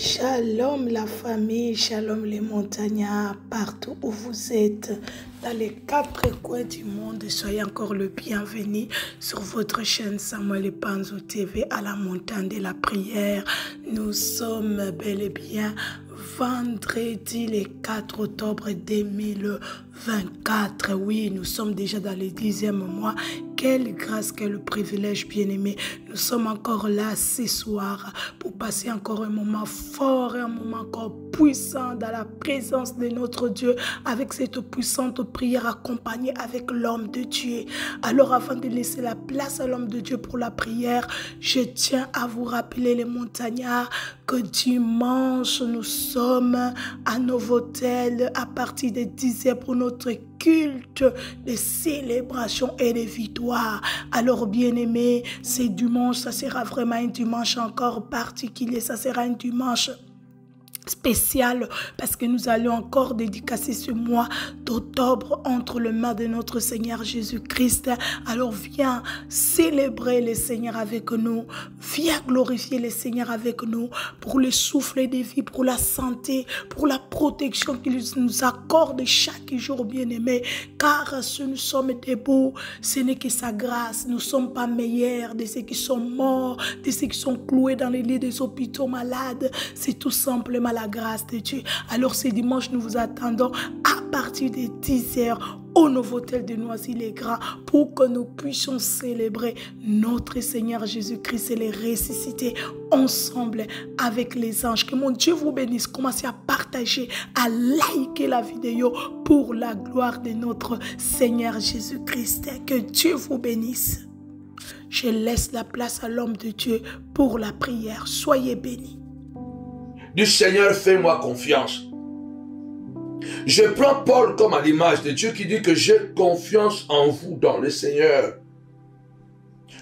Shalom la famille, shalom les montagnards, partout où vous êtes, dans les 4 coins du monde, soyez encore le bienvenu sur votre chaîne Samuel Panzo TV à la montagne de la prière. Nous sommes bel et bien vendredi le 4 octobre 2024. Oui, nous sommes déjà dans le 10e mois. Quelle grâce, quel privilège, bien-aimé. Nous sommes encore là ce soir pour passer encore un moment fort, un moment encore puissant dans la présence de notre Dieu, avec cette puissante prière accompagnée avec l'homme de Dieu. Alors, avant de laisser la place à l'homme de Dieu pour la prière, je tiens à vous rappeler, les montagnards, que dimanche, nous sommes à Novotel à partir de 10h pour notre culte de célébration et de victoire. Alors, bien-aimés, ce dimanche, ça sera vraiment un dimanche encore particulier. Ça sera un dimanche spécial parce que nous allons encore dédicacer ce mois d'octobre entre les mains de notre Seigneur Jésus-Christ. Alors viens célébrer le Seigneur avec nous, viens glorifier le Seigneur avec nous pour le souffle de vie, pour la santé, pour la protection qu'il nous accorde chaque jour, bien-aimé, car si nous sommes debout, ce n'est que sa grâce. Nous ne sommes pas meilleurs de ceux qui sont morts, de ceux qui sont cloués dans les lits des hôpitaux malades. C'est tout simplement la grâce de Dieu. Alors ce dimanche, nous vous attendons à partir de 10h au Novotel de Noisy-le-Grand pour que nous puissions célébrer notre Seigneur Jésus-Christ et les ressusciter ensemble avec les anges. Que mon Dieu vous bénisse. Commencez à partager, à liker la vidéo pour la gloire de notre Seigneur Jésus-Christ. Que Dieu vous bénisse. Je laisse la place à l'homme de Dieu pour la prière. Soyez bénis. Du Seigneur, fais-moi confiance. Je prends Paul comme à l'image de Dieu qui dit que j'ai confiance en vous dans le Seigneur.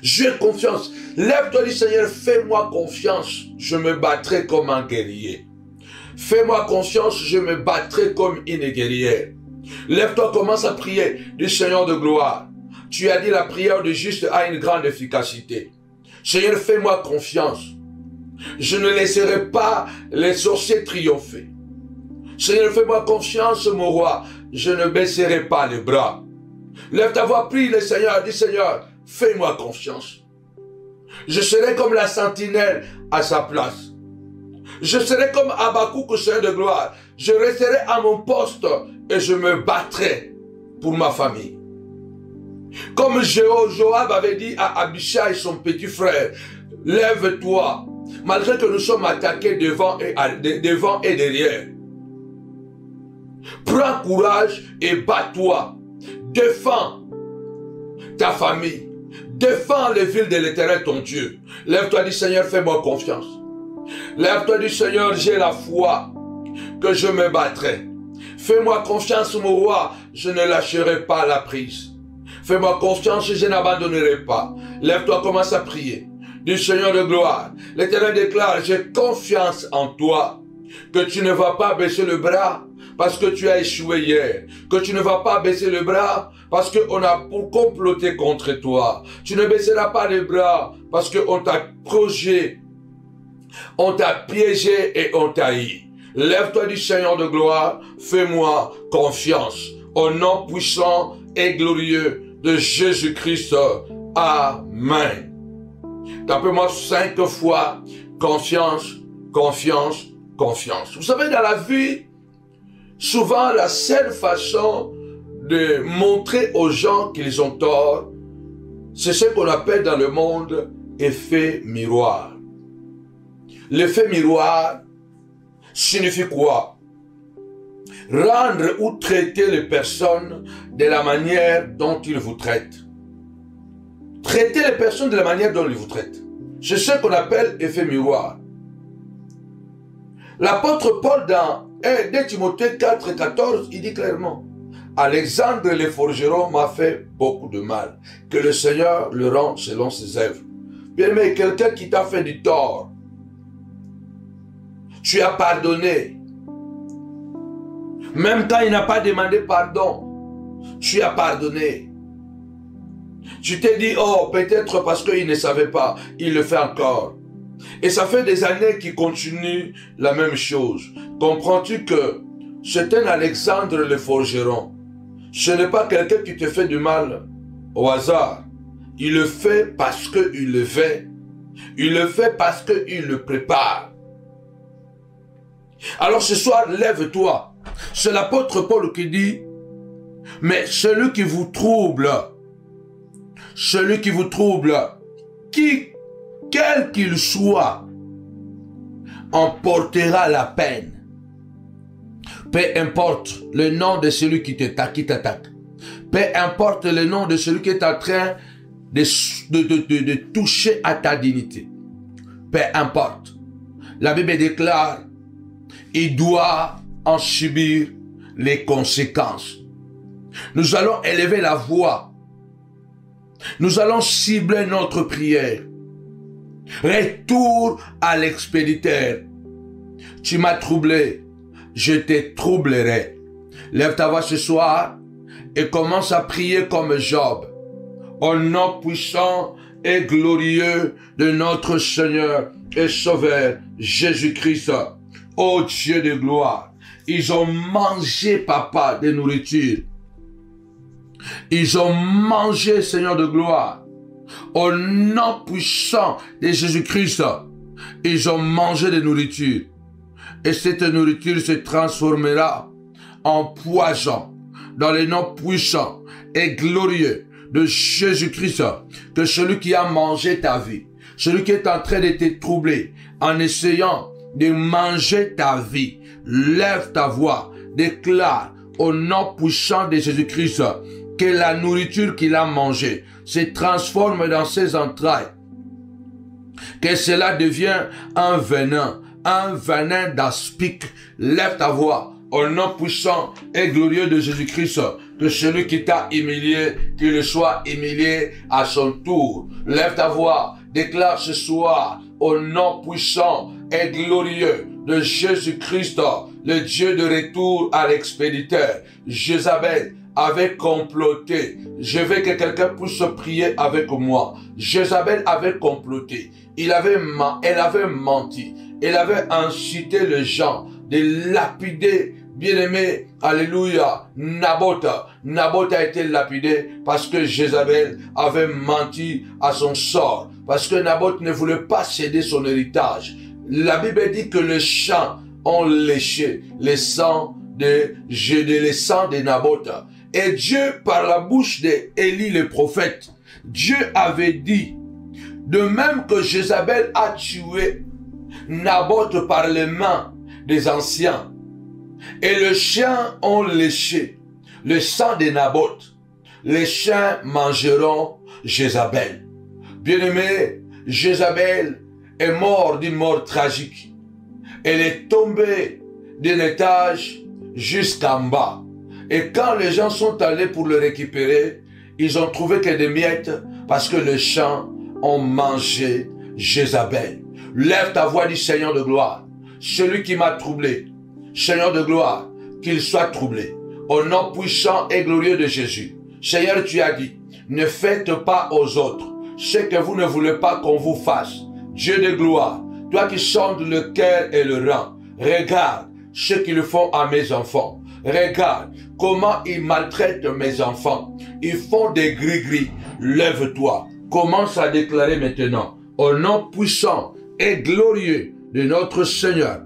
J'ai confiance. Lève-toi du Seigneur, fais-moi confiance. Je me battrai comme un guerrier. Fais-moi confiance, je me battrai comme une guerrière. Lève-toi, commence à prier du Seigneur de gloire. Tu as dit la prière de juste a une grande efficacité. Seigneur, fais-moi confiance. Je ne laisserai pas les sorciers triompher. Seigneur, fais-moi confiance, mon roi. Je ne baisserai pas les bras. Lève ta voix, prie le Seigneur. Dis, Seigneur, fais-moi confiance. Je serai comme la sentinelle à sa place. Je serai comme Habakkuk au Seigneur de gloire. Je resterai à mon poste et je me battrai pour ma famille. Comme Joab avait dit à Abishai, son petit frère, lève-toi. Malgré que nous sommes attaqués devant et derrière. Prends courage et bats-toi. Défends ta famille. Défends les villes de l'Éternel, ton Dieu. Lève-toi, dis Seigneur, fais-moi confiance. Lève-toi, dis Seigneur, j'ai la foi que je me battrai. Fais-moi confiance, mon roi, je ne lâcherai pas la prise. Fais-moi confiance, je n'abandonnerai pas. Lève-toi, commence à prier. Du Seigneur de gloire. L'Éternel déclare, j'ai confiance en toi, que tu ne vas pas baisser le bras parce que tu as échoué hier, que tu ne vas pas baisser le bras parce qu'on a comploté contre toi. Tu ne baisseras pas les bras parce qu'on t'a projeté, on t'a piégé et on t'a haï. Lève-toi du Seigneur de gloire, fais-moi confiance. Au nom puissant et glorieux de Jésus-Christ. Amen. Tapez-moi 5 fois, confiance, confiance, confiance. Vous savez, dans la vie, souvent la seule façon de montrer aux gens qu'ils ont tort, c'est ce qu'on appelle dans le monde effet miroir. L'effet miroir signifie quoi? Rendre ou traiter les personnes de la manière dont ils vous traitent. Traitez les personnes de la manière dont ils vous traitent. C'est ce qu'on appelle effet miroir. L'apôtre Paul dans 2 Timothée 4,14, il dit clairement, Alexandre le forgeron m'a fait beaucoup de mal. Que le Seigneur le rende selon ses œuvres. Bien aimé, quelqu'un qui t'a fait du tort, tu as pardonné. Même quand il n'a pas demandé pardon, tu as pardonné. Tu t'es dit, oh, peut-être parce qu'il ne savait pas, il le fait encore. Et ça fait des années qu'il continue la même chose. Comprends-tu que c'est un Alexandre le forgeron? Ce n'est pas quelqu'un qui te fait du mal au hasard. Il le fait parce qu'il le fait. Il le fait parce qu'il le prépare. Alors ce soir, lève-toi. C'est l'apôtre Paul qui dit, mais celui qui vous trouble, quel qu'il soit, emportera la peine. Peu importe le nom de celui qui t'attaque. Peu importe le nom de celui qui est en train de toucher à ta dignité. Peu importe. La Bible déclare, il doit en subir les conséquences. Nous allons élever la voix. Nous allons cibler notre prière. Retour à l'expéditeur. Tu m'as troublé, je te troublerai. Lève ta voix ce soir et commence à prier comme Job. Au nom puissant et glorieux de notre Seigneur et Sauveur Jésus-Christ. Ô Dieu de gloire, ils ont mangé, papa, de nourriture. Ils ont mangé, Seigneur de gloire. Au nom puissant de Jésus-Christ, ils ont mangé de nourriture. Et cette nourriture se transformera en poison dans le nom puissant et glorieux de Jésus-Christ. Que celui qui a mangé ta vie, celui qui est en train de te troubler en essayant de manger ta vie, lève ta voix, déclare au nom puissant de Jésus-Christ que la nourriture qu'il a mangée se transforme dans ses entrailles, que cela devient un venin d'aspic. Lève ta voix au nom puissant et glorieux de Jésus-Christ, que celui qui t'a humilié, qu'il soit humilié à son tour. Lève ta voix, déclare ce soir au nom puissant et glorieux de Jésus-Christ, le Dieu de retour à l'expéditeur. Jézabel avait comploté. Je veux que quelqu'un puisse prier avec moi. Jézabel avait comploté. Elle avait menti. Elle avait incité les gens de lapider, bien-aimé, alléluia, Naboth. Naboth a été lapidé parce que Jézabel avait menti à son sort. Parce que Naboth ne voulait pas céder son héritage. La Bible dit que les champs ont léché les sangs de Naboth. Et Dieu, par la bouche d'Élie le prophète, Dieu avait dit, de même que Jézabel a tué Naboth par les mains des anciens, et les chiens ont léché le sang de Naboth, les chiens mangeront Jézabel. Bien-aimé, Jézabel est morte d'une mort tragique. Elle est tombée d'un étage jusqu'en bas. Et quand les gens sont allés pour le récupérer, ils ont trouvé que des miettes parce que les chiens ont mangé Jézabel. Lève ta voix du Seigneur de gloire. Celui qui m'a troublé, Seigneur de gloire, qu'il soit troublé. Au nom puissant et glorieux de Jésus. Seigneur, tu as dit, ne faites pas aux autres ce que vous ne voulez pas qu'on vous fasse. Dieu de gloire, toi qui sondes le cœur et le rein, regarde ce qu'ils font à mes enfants. Regarde comment ils maltraitent mes enfants. Ils font des gris-gris. Lève-toi. Commence à déclarer maintenant, au nom puissant et glorieux de notre Seigneur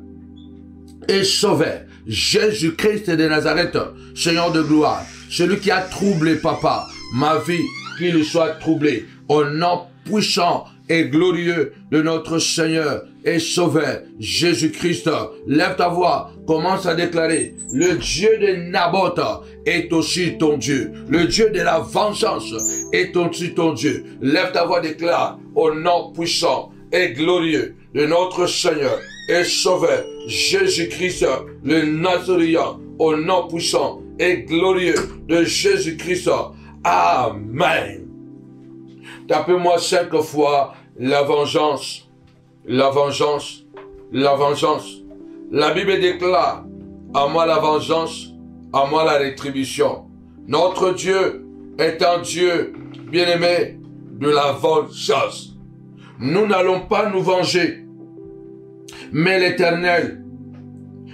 et Sauveur, Jésus-Christ de Nazareth, Seigneur de gloire, celui qui a troublé, papa, ma vie, qu'il soit troublé, au nom puissant et glorieux de notre Seigneur et Sauveur, Jésus-Christ. Lève ta voix, commence à déclarer, le Dieu de Naboth est aussi ton Dieu. Le Dieu de la vengeance est aussi ton Dieu. Lève ta voix, déclare, au nom puissant et glorieux de notre Seigneur et Sauveur, Jésus-Christ, le Nazaréen, au nom puissant et glorieux de Jésus-Christ. Amen. Tapez-moi 5 fois la vengeance, la vengeance, la vengeance. La Bible déclare, à moi la vengeance, à moi la rétribution. Notre Dieu est un Dieu bien-aimé de la vengeance. Nous n'allons pas nous venger, mais l'Éternel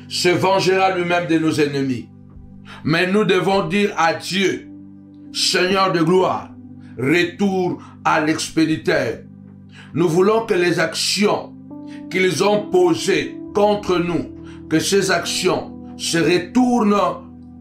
se vengera lui-même de nos ennemis. Mais nous devons dire à Dieu, Seigneur de gloire, retour à l'expéditeur. Nous voulons que les actions qu'ils ont posées contre nous, que ces actions se retournent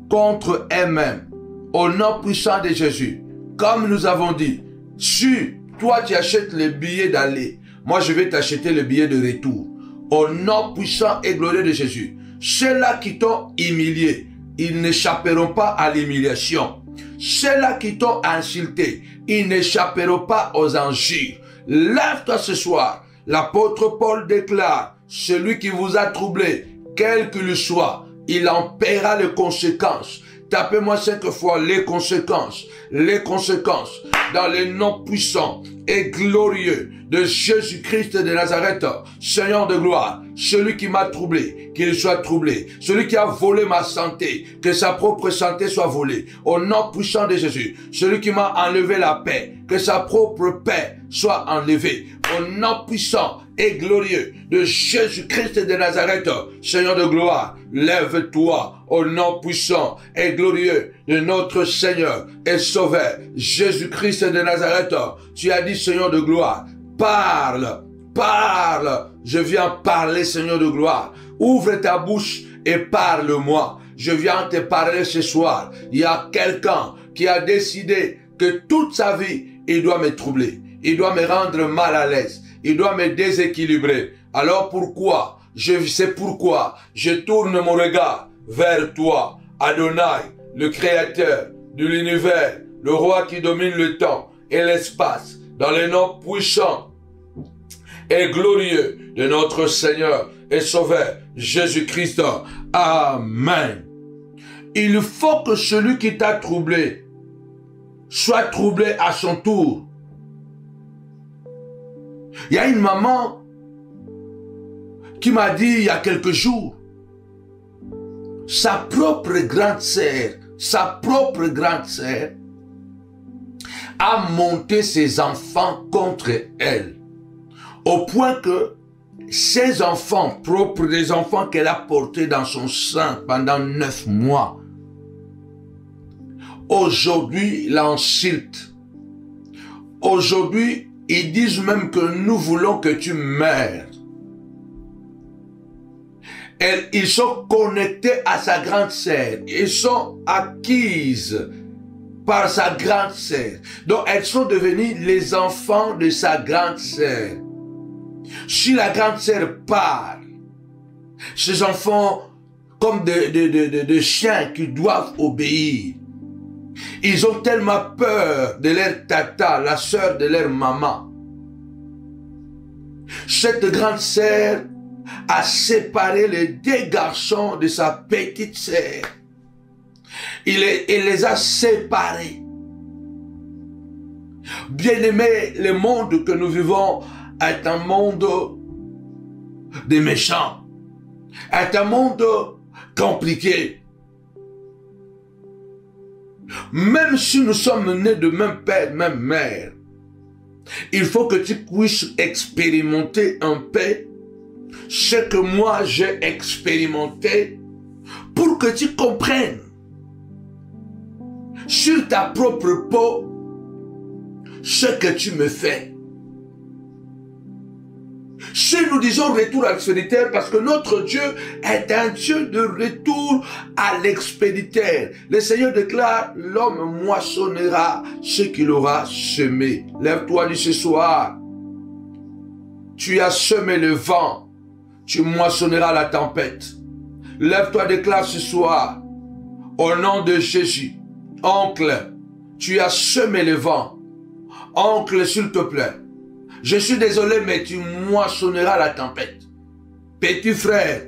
contre elles-mêmes. Au nom puissant de Jésus, comme nous avons dit, si toi tu achètes le billet d'aller, moi je vais t'acheter le billet de retour. Au nom puissant et glorieux de Jésus, ceux-là qui t'ont humilié, ils n'échapperont pas à l'humiliation. Ceux-là qui t'ont insulté, ils n'échapperont pas aux injures. Lève-toi ce soir. L'apôtre Paul déclare, celui qui vous a troublé, quel qu'il soit, il en paiera les conséquences. Tapez-moi 5 fois les conséquences, dans le nom puissant et glorieux de Jésus-Christ de Nazareth, Seigneur de gloire, celui qui m'a troublé, qu'il soit troublé, celui qui a volé ma santé, que sa propre santé soit volée, au nom puissant de Jésus, celui qui m'a enlevé la paix, que sa propre paix soit enlevée, au nom puissant et glorieux de Jésus-Christ de Nazareth, Seigneur de gloire, lève-toi au nom puissant et glorieux de notre Seigneur et Sauveur, Jésus-Christ de Nazareth. Tu as dit, Seigneur de gloire, parle, parle. Je viens parler, Seigneur de gloire. Ouvre ta bouche et parle-moi. Je viens te parler ce soir. Il y a quelqu'un qui a décidé que toute sa vie, il doit me troubler. Il doit me rendre mal à l'aise. Il doit me déséquilibrer. Alors pourquoi? C'est pourquoi je tourne mon regard vers toi, Adonai, le créateur de l'univers, le roi qui domine le temps et l'espace, dans le nom puissant et glorieux de notre Seigneur et Sauveur, Jésus-Christ. Amen. Il faut que celui qui t'a troublé soit troublé à son tour. Il y a une maman qui m'a dit il y a quelques jours, sa propre grande sœur a monté ses enfants contre elle. Au point que ses enfants, propres des enfants qu'elle a portés dans son sein pendant 9 mois, aujourd'hui l'insultent. Aujourd'hui, ils disent même que nous voulons que tu meurs. Ils sont connectés à sa grande sœur. Ils sont acquises par sa grande sœur. Donc elles sont devenues les enfants de sa grande sœur. Si la grande sœur part, ces enfants, comme des chiens qui doivent obéir, ils ont tellement peur de leur tata, la sœur de leur maman. Cette grande sœur a séparé les 2 garçons de sa petite sœur. Il les a séparés. Bien-aimés, le monde que nous vivons est un monde de méchants, est un monde compliqué. Même si nous sommes nés de même père, même mère, il faut que tu puisses expérimenter un peu ce que moi j'ai expérimenté pour que tu comprennes sur ta propre peau ce que tu me fais. Si nous disons retour à l'expéditeur, parce que notre Dieu est un Dieu de retour à l'expéditeur. Le Seigneur déclare, l'homme moissonnera ce qu'il aura semé. Lève-toi de ce soir. Tu as semé le vent, tu moissonneras la tempête. Lève-toi, déclare ce soir, au nom de Jésus. Oncle, tu as semé le vent. Oncle, s'il te plaît, je suis désolé, mais tu moissonneras la tempête. Petit frère,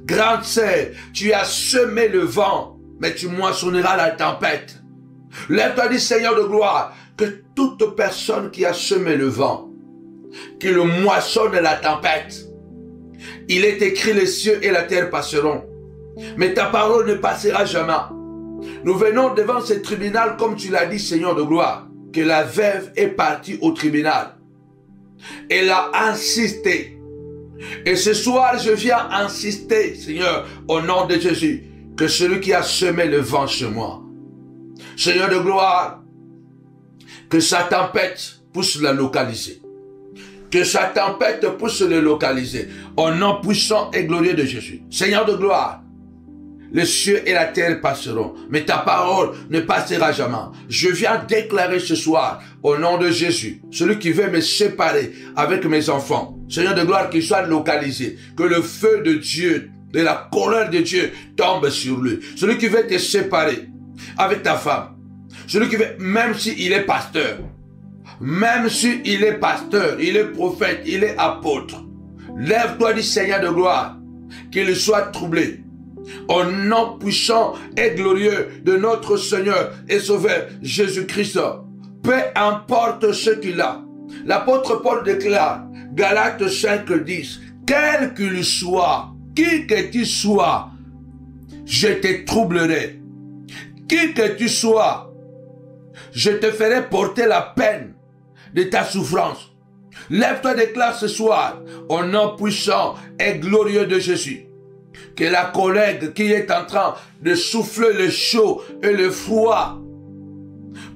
grande sœur, tu as semé le vent, mais tu moissonneras la tempête. Lève-toi, dit Seigneur de gloire, que toute personne qui a semé le vent, qu'il moissonne la tempête. Il est écrit, les cieux et la terre passeront, mais ta parole ne passera jamais. Nous venons devant ce tribunal, comme tu l'as dit, Seigneur de gloire, que la veuve est partie au tribunal. Elle a insisté. Et ce soir, je viens insister, Seigneur, au nom de Jésus, que celui qui a semé le vent chez moi, Seigneur de gloire, que sa tempête puisse la localiser. Que sa tempête puisse le localiser. Au nom puissant et glorieux de Jésus. Seigneur de gloire, les cieux et la terre passeront, mais ta parole ne passera jamais. Je viens déclarer ce soir, au nom de Jésus, celui qui veut me séparer avec mes enfants, Seigneur de gloire, qu'il soit localisé, que le feu de Dieu, de la colère de Dieu tombe sur lui. Celui qui veut te séparer avec ta femme, celui qui veut, même s'il est pasteur, même s'il est pasteur, il est prophète, il est apôtre, lève-toi, dit Seigneur de gloire, qu'il soit troublé. Au nom puissant et glorieux de notre Seigneur et Sauveur Jésus-Christ, peu importe ce qu'il a. L'apôtre Paul déclare, Galates 5:10, quel qu'il soit, qui que tu sois, je te troublerai. Qui que tu sois, je te ferai porter la peine de ta souffrance. Lève-toi, déclare ce soir, au nom puissant et glorieux de Jésus, que la collègue qui est en train de souffler le chaud et le froid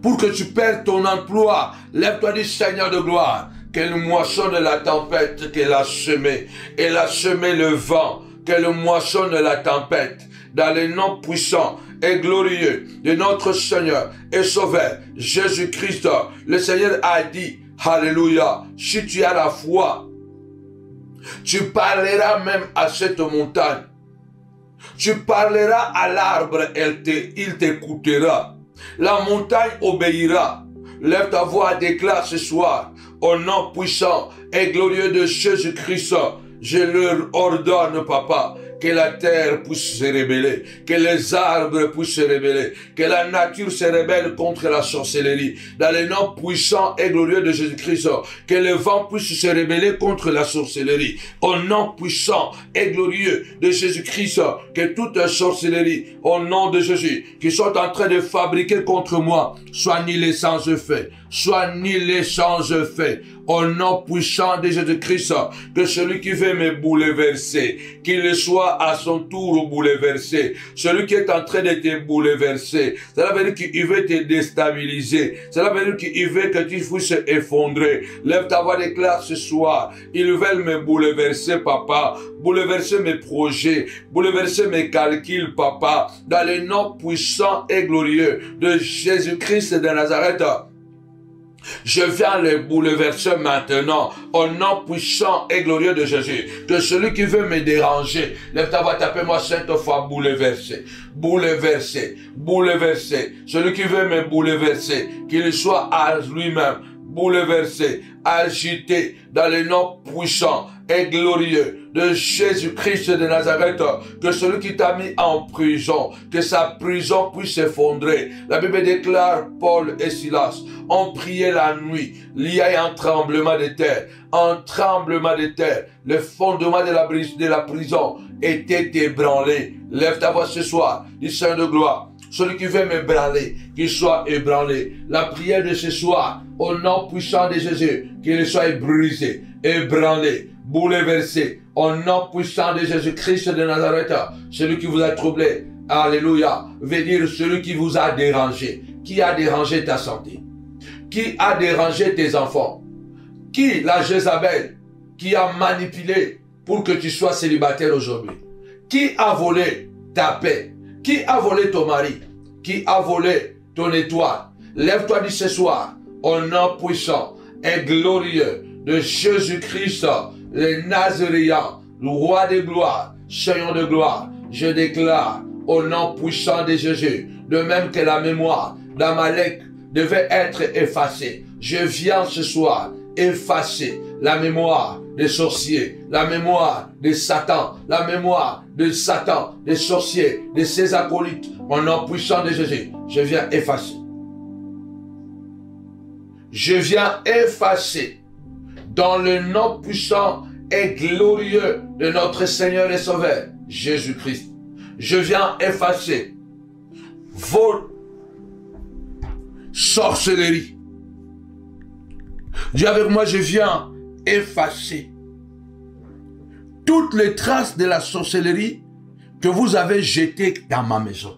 pour que tu perdes ton emploi, lève-toi, dis Seigneur de gloire, qu'elle moissonne la tempête qu'elle a semée. Elle a semé le vent, qu'elle moissonne la tempête. Dans le nom puissant et glorieux de notre Seigneur et Sauveur Jésus-Christ, le Seigneur a dit, alléluia, si tu as la foi, tu parleras même à cette montagne. Tu parleras à l'arbre, il t'écoutera. La montagne obéira. Lève ta voix, déclare ce soir, au nom puissant et glorieux de Jésus-Christ, je leur ordonne, papa, que la terre puisse se rébeller, que les arbres puissent se rébeller, que la nature se rébelle contre la sorcellerie. Dans le nom puissant et glorieux de Jésus-Christ, que le vent puisse se rébeller contre la sorcellerie. Au nom puissant et glorieux de Jésus-Christ, que toute sorcellerie, au nom de Jésus, qui sont en train de fabriquer contre moi, soit annihilée sans effet, soit annihilée sans effet. Au nom puissant de Jésus-Christ, que celui qui veut me bouleverser, qu'il soit à son tour bouleversé. Celui qui est en train de te bouleverser, cela veut dire qu'il veut te déstabiliser. Cela veut dire qu'il veut que tu puisses effondrer. Lève ta voix, déclare ce soir. Ils veulent me bouleverser, papa. Bouleverser mes projets. Bouleverser mes calculs, papa. Dans le nom puissant et glorieux de Jésus-Christ de Nazareth. Je viens les bouleverser maintenant, au nom puissant et glorieux de Jésus. Que celui qui veut me déranger, lève ta voix, tapez-moi 5 fois, bouleverser, bouleverser, bouleverser. Celui qui veut me bouleverser, qu'il soit à lui-même, bouleversé, agité, dans le nom puissant et glorieux de Jésus-Christ de Nazareth, que celui qui t'a mis en prison, que sa prison puisse s'effondrer. La Bible déclare, Paul et Silas ont prié la nuit, il y a un tremblement de terre, le fondement de la prison était ébranlé. Lève ta voix ce soir, dis Saint de gloire. Celui qui veut m'ébranler, qu'il soit ébranlé. La prière de ce soir, au nom puissant de Jésus, qu'il soit brisé, ébranlé, bouleversé. Au nom puissant de Jésus-Christ de Nazareth, celui qui vous a troublé, alléluia, veut dire celui qui vous a dérangé. Qui a dérangé ta santé? Qui a dérangé tes enfants? Qui, la Jézabel, qui a manipulé pour que tu sois célibataire aujourd'hui? Qui a volé ta paix? Qui a volé ton mari? Qui a volé ton étoile? Lève-toi dit ce soir, au nom puissant et glorieux de Jésus-Christ, le Nazaréen, le roi de gloire, Seigneur de gloire. Je déclare au nom puissant de Jésus, de même que la mémoire d'Amalek devait être effacée. Je viens ce soir effacer la mémoire des sorciers, la mémoire de Satan, la mémoire de Satan, des sorciers, de ses acolytes. Au nom puissant de Jésus, je viens effacer. Je viens effacer dans le nom puissant et glorieux de notre Seigneur et Sauveur, Jésus-Christ. Je viens effacer vos sorcelleries. Dis avec moi, je viens effacer toutes les traces de la sorcellerie que vous avez jetées dans ma maison.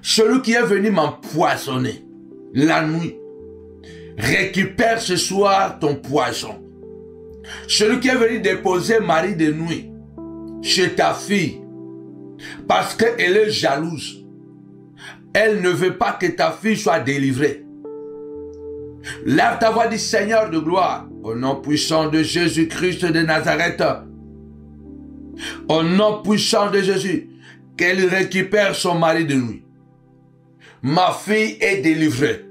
Celui qui est venu m'empoisonner la nuit, récupère ce soir ton poison. Celui qui est venu déposer mari de nuit chez ta fille, parce qu'elle est jalouse, elle ne veut pas que ta fille soit délivrée. Lève ta voix, dit Seigneur de gloire, au nom puissant de Jésus-Christ de Nazareth, au nom puissant de Jésus, qu'elle récupère son mari de nuit. Ma fille est délivrée.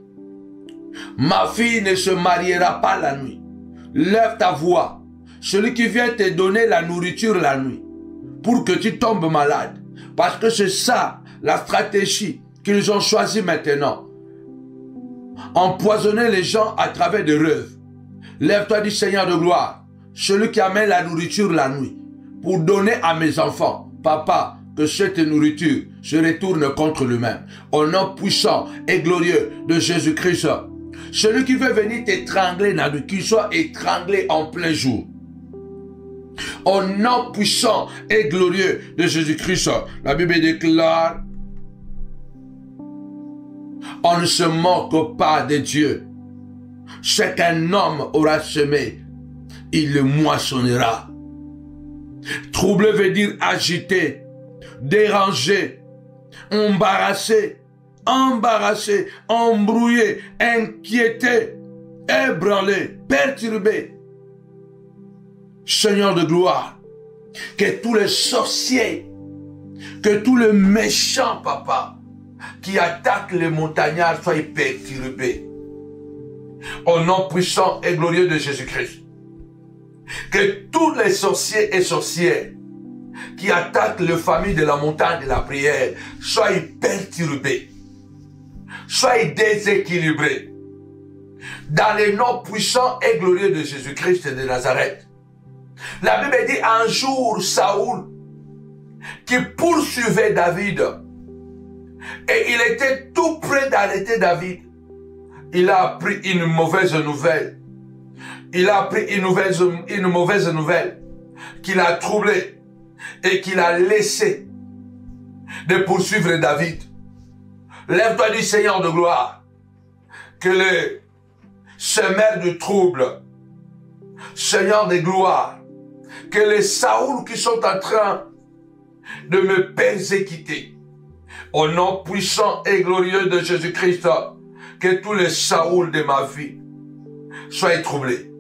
Ma fille ne se mariera pas la nuit. Lève ta voix. Celui qui vient te donner la nourriture la nuit, pour que tu tombes malade. Parce que c'est ça, la stratégie qu'ils ont choisie maintenant. Empoisonner les gens à travers des rêves. Lève-toi, dit Seigneur de gloire. Celui qui amène la nourriture la nuit, pour donner à mes enfants. Papa, que cette nourriture se retourne contre lui-même. Au nom puissant et glorieux de Jésus-Christ. Celui qui veut venir t'étrangler la nuit, qu'il soit étranglé en plein jour. Au nom puissant et glorieux de Jésus-Christ. La Bible déclare, on ne se moque pas de Dieu. Ce qu'un homme aura semé, il le moissonnera. Troublé veut dire agité, dérangé, embarrassé, embrouillé, inquiété, ébranlé, perturbé. Seigneur de gloire, que tous les sorciers, que tous les méchants, papa, qui attaquent les montagnards soient perturbés. Au nom puissant et glorieux de Jésus-Christ. Que tous les sorciers et sorcières qui attaquent les familles de la montagne de la prière soient perturbés, soient déséquilibrés. Dans les noms puissants et glorieux de Jésus-Christ de Nazareth. La Bible dit un jour Saoul qui poursuivait David et il était tout près d'arrêter David. Il a appris une mauvaise nouvelle. Il a appris une mauvaise nouvelle qui l'a troublé et qui l'a laissé de poursuivre David. Lève-toi du Seigneur de gloire, que les semeurs de trouble, Seigneur de gloire, que les Saoul qui sont en train de me persécuter, au nom puissant et glorieux de Jésus-Christ, que tous les Saoul de ma vie soient troublés.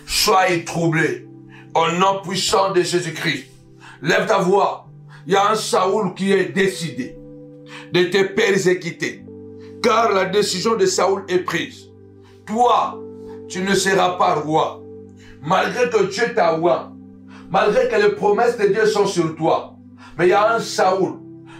Soyez troublés au nom puissant de Jésus-Christ. Lève ta voix. Il y a un Saoul qui est décidé de te persécuter. Car la décision de Saoul est prise. Toi, tu ne seras pas roi. Malgré que Dieu t'a oint, malgré que les promesses de Dieu sont sur toi. Mais il y a un Saoul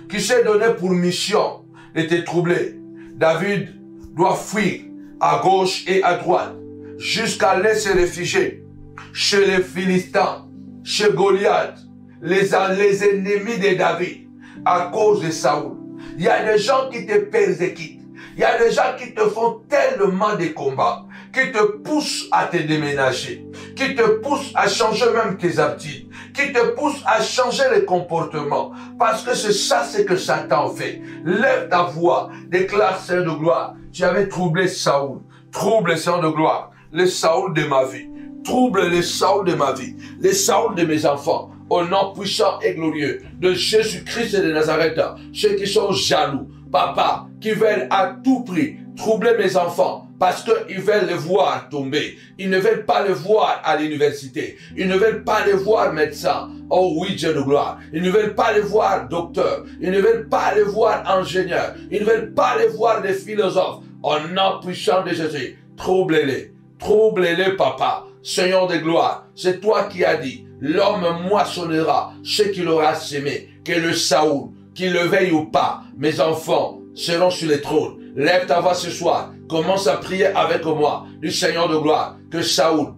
qui s'est donné pour mission de te troubler. David doit fuir à gauche et à droite jusqu'à aller se réfugier chez les Philistins, chez Goliath, les ennemis de David, à cause de Saoul. Il y a des gens qui te persécutent. Il y a des gens qui te font tellement de combats, qui te poussent à te déménager, qui te poussent à changer même tes habitudes, qui te poussent à changer les comportements, parce que c'est ça ce que Satan fait. Lève ta voix, déclare Seigneur de gloire. Tu avais troublé Saoul, trouble Seigneur de gloire, le Saoul de ma vie, trouble le Saoul de ma vie, le Saoul de mes enfants, au nom puissant et glorieux de Jésus-Christ de Nazareth, ceux qui sont jaloux, papa, qui veulent à tout prix troubler mes enfants, parce qu'ils veulent les voir tomber. Ils ne veulent pas les voir à l'université. Ils ne veulent pas les voir médecins. Oh oui, Dieu de gloire. Ils ne veulent pas les voir docteurs. Ils ne veulent pas les voir ingénieurs. Ils ne veulent pas les voir des philosophes. Au nom puissant de Jésus, troublez-les. Troublez-les, papa. Seigneur de gloire, c'est toi qui as dit, l'homme moissonnera ce qu'il aura semé. Que le Saoul, qu'il le veuille ou pas, mes enfants seront sur les trônes. Lève ta voix ce soir. Commence à prier avec moi du Seigneur de gloire. Que Saoul,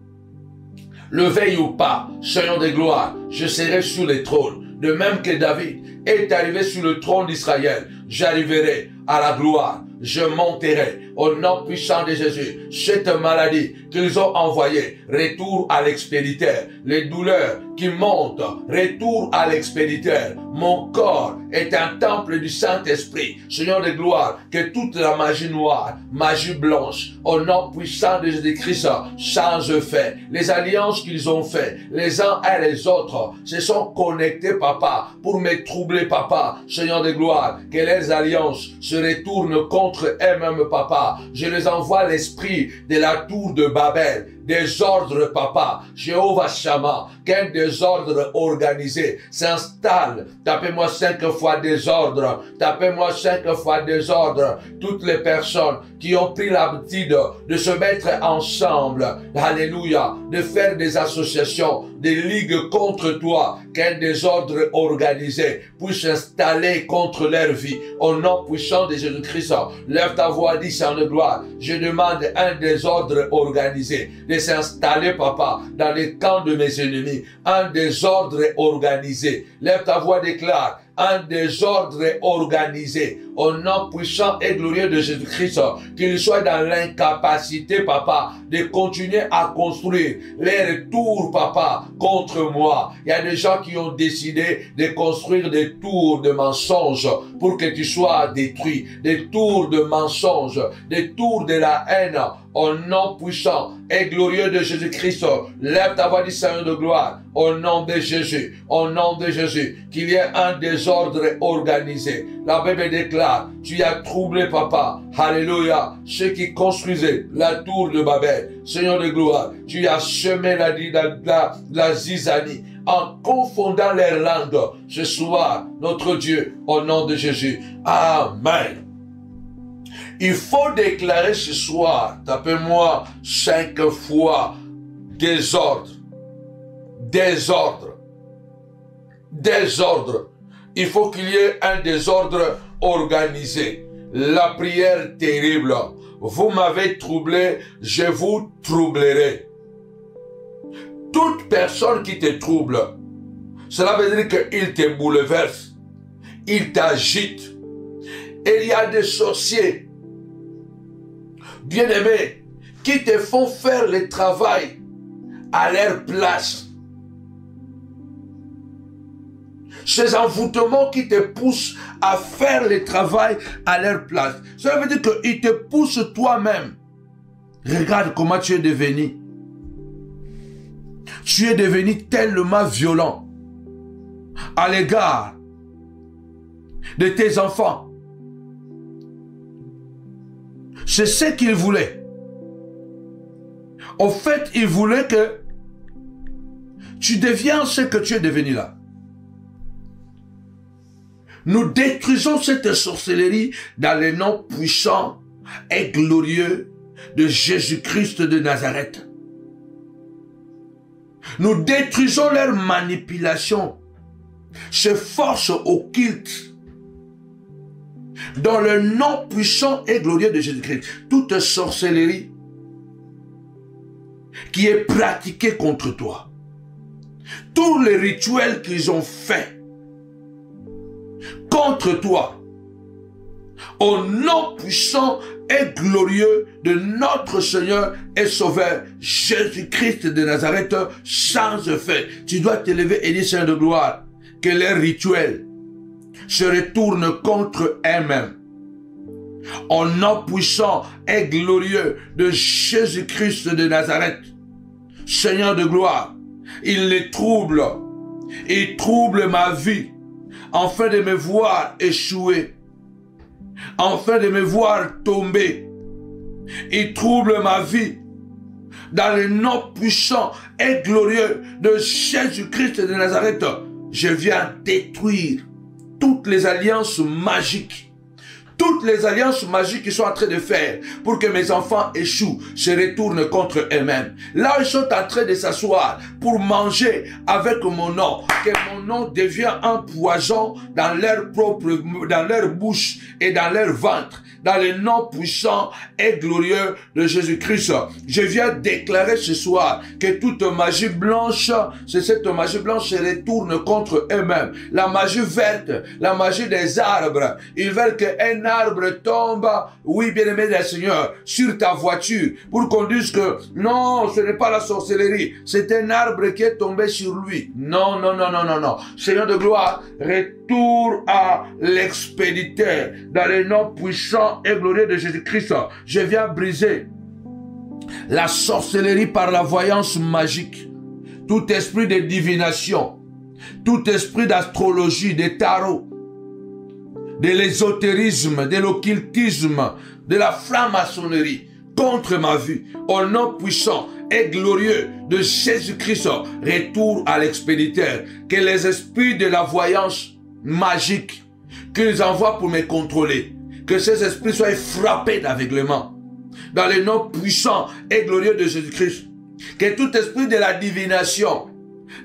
le veuille ou pas, Seigneur de gloire, je serai sur les trônes. De même que David est arrivé sur le trône d'Israël, j'arriverai à la gloire. je monterai. Au nom puissant de Jésus, cette maladie qu'ils ont envoyée, retour à l'expéditeur. Les douleurs qui montent, retour à l'expéditeur. Mon corps est un temple du Saint-Esprit. Seigneur de gloire, que toute la magie noire, magie blanche, au nom puissant de Jésus-Christ, change fait. Les alliances qu'ils ont fait, les uns et les autres, se sont connectés, papa, pour me troubler, papa. Seigneur de gloire, que les alliances se retournent contre elles-mêmes, papa. Je les envoie l'esprit de la tour de Babel. Désordre, papa. Jéhovah Shammah, qu'un désordre organisé s'installe. Tapez-moi 5 fois désordre. Tapez-moi 5 fois désordre. Toutes les personnes qui ont pris l'habitude de se mettre ensemble, alléluia, de faire des associations, des ligues contre toi, qu'un désordre organisé puisse s'installer contre leur vie. Au nom puissant de Jésus-Christ, lève ta voix, dis Saint de gloire. Je demande un désordre organisé de s'installer, papa, dans les camps de mes ennemis. Un désordre organisé. Lève ta voix, déclare. Un désordre organisé, au nom puissant et glorieux de Jésus-Christ, qu'ils soient dans l'incapacité, papa, de continuer à construire les tours, papa, contre moi. Il y a des gens qui ont décidé de construire des tours de mensonges pour que tu sois détruit, des tours de mensonges, des tours de la haine. Au nom puissant et glorieux de Jésus-Christ, lève ta voix du Seigneur de gloire. Au nom de Jésus, au nom de Jésus, qu'il y ait un désordre organisé. La Bible déclare, tu as troublé, papa, alléluia, ceux qui construisaient la tour de Babel. Seigneur de gloire, tu as semé la zizanie en confondant les langues. Ce soir, notre Dieu, au nom de Jésus. Amen. Il faut déclarer ce soir, tapez-moi 5 fois, désordre, désordre, désordre. Il faut qu'il y ait un désordre organisé. La prière terrible. Vous m'avez troublé, je vous troublerai. Toute personne qui te trouble, cela veut dire qu'il te bouleverse, il t'agite. Et il y a des sorciers, bien-aimés, qui te font faire le travail à leur place. Ces envoûtements qui te poussent à faire le travail à leur place. Ça veut dire qu'ils te poussent toi-même. Regarde comment tu es devenu. Tu es devenu tellement violent à l'égard de tes enfants. C'est ce qu'il voulait. En fait, il voulait que tu deviens ce que tu es devenu là. Nous détruisons cette sorcellerie dans le nom puissant et glorieux de Jésus-Christ de Nazareth. Nous détruisons leurs manipulations, ces forces occultes. Dans le nom puissant et glorieux de Jésus-Christ, toute sorcellerie qui est pratiquée contre toi, tous les rituels qu'ils ont faits contre toi, au nom puissant et glorieux de notre Seigneur et Sauveur Jésus-Christ de Nazareth, sans effet. Tu dois te lever et dire, Seigneur de gloire, que les rituels se retournent contre eux-mêmes. Au nom puissant et glorieux de Jésus-Christ de Nazareth, Seigneur de gloire, il les trouble. Il trouble ma vie, afin de me voir échouer, afin de me voir tomber. Il trouble ma vie dans le nom puissant et glorieux de Jésus-Christ de Nazareth. Je viens détruire toutes les alliances magiques. Toutes les alliances magiques qu'ils sont en train de faire pour que mes enfants échouent, se retournent contre eux-mêmes. Là, ils sont en train de s'asseoir pour manger avec mon nom. Que mon nom devienne un poison dans leur bouche et dans leur ventre. Dans le nom puissant et glorieux de Jésus-Christ. Je viens déclarer ce soir que toute magie blanche, cette magie blanche se retourne contre eux-mêmes. La magie verte, la magie des arbres. Ils veulent qu'un arbre tombe, oui, bien-aimé du Seigneur, sur ta voiture, pour qu'on dise que non, ce n'est pas la sorcellerie, c'est un arbre qui est tombé sur lui. Non, non, non, non, non, non. Seigneur de gloire, retour à l'expéditeur, dans le nom puissant et glorieux de Jésus-Christ. Je viens briser la sorcellerie par la voyance magique, tout esprit de divination, tout esprit d'astrologie, de tarot, de l'ésotérisme, de l'occultisme, de la franc-maçonnerie contre ma vie, au nom puissant et glorieux de Jésus-Christ, retour à l'expéditeur, que les esprits de la voyance magique qu'ils envoient pour me contrôler, que ces esprits soient frappés d'aveuglement, dans le nom puissant et glorieux de Jésus-Christ, que tout esprit de la divination,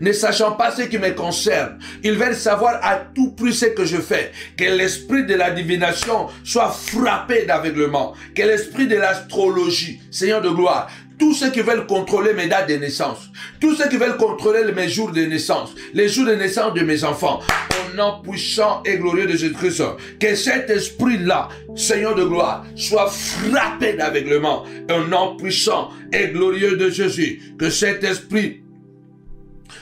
ne sachant pas ce qui me concerne, ils veulent savoir à tout prix ce que je fais, que l'esprit de la divination soit frappé d'aveuglement, que l'esprit de l'astrologie, Seigneur de gloire, tous ceux qui veulent contrôler mes dates de naissance, tous ceux qui veulent contrôler mes jours de naissance, les jours de naissance de mes enfants, au nom puissant et glorieux de Jésus-Christ, que cet esprit-là, Seigneur de gloire, soit frappé d'aveuglement, au nom puissant et glorieux de Jésus, que cet esprit,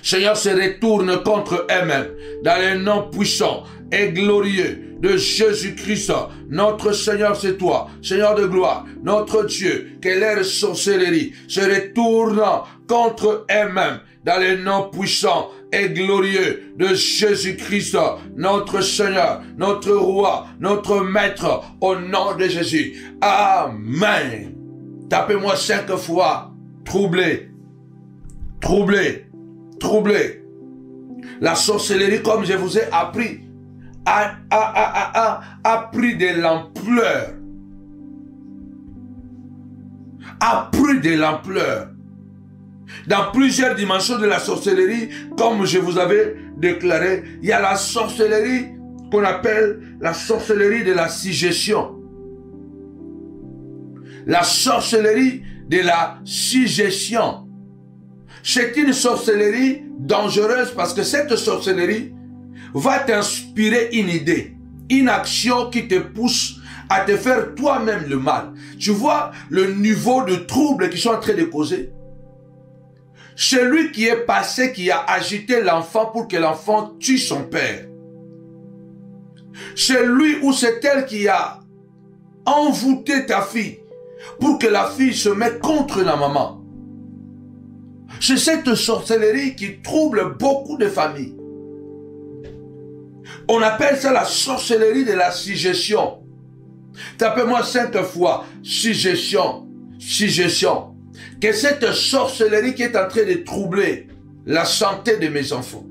Seigneur, se retourne contre eux-mêmes, dans le nom puissant et glorieux de Jésus-Christ. Notre Seigneur, c'est toi, Seigneur de gloire, notre Dieu, que leur sorcellerie se retourne contre eux-mêmes, dans le nom puissant et glorieux de Jésus-Christ, notre Seigneur, notre Roi, notre Maître, au nom de Jésus. Amen. Tapez-moi 5 fois, troublé, troublé, troublé. La sorcellerie, comme je vous ai appris, a pris de l'ampleur. A pris de l'ampleur. Dans plusieurs dimensions de la sorcellerie, comme je vous avais déclaré, il y a la sorcellerie qu'on appelle la sorcellerie de la suggestion. La sorcellerie de la suggestion. C'est une sorcellerie dangereuse parce que cette sorcellerie va t'inspirer une idée, une action qui te pousse à te faire toi-même le mal. Tu vois le niveau de trouble qu'ils sont en train de causer. Celui qui est passé, qui a agité l'enfant pour que l'enfant tue son père. C'est lui ou c'est elle qui a envoûté ta fille pour que la fille se mette contre la maman. C'est cette sorcellerie qui trouble beaucoup de familles. On appelle ça la sorcellerie de la suggestion. Tapez-moi 5 fois, suggestion, suggestion. Que cette sorcellerie qui est en train de troubler la santé de mes enfants,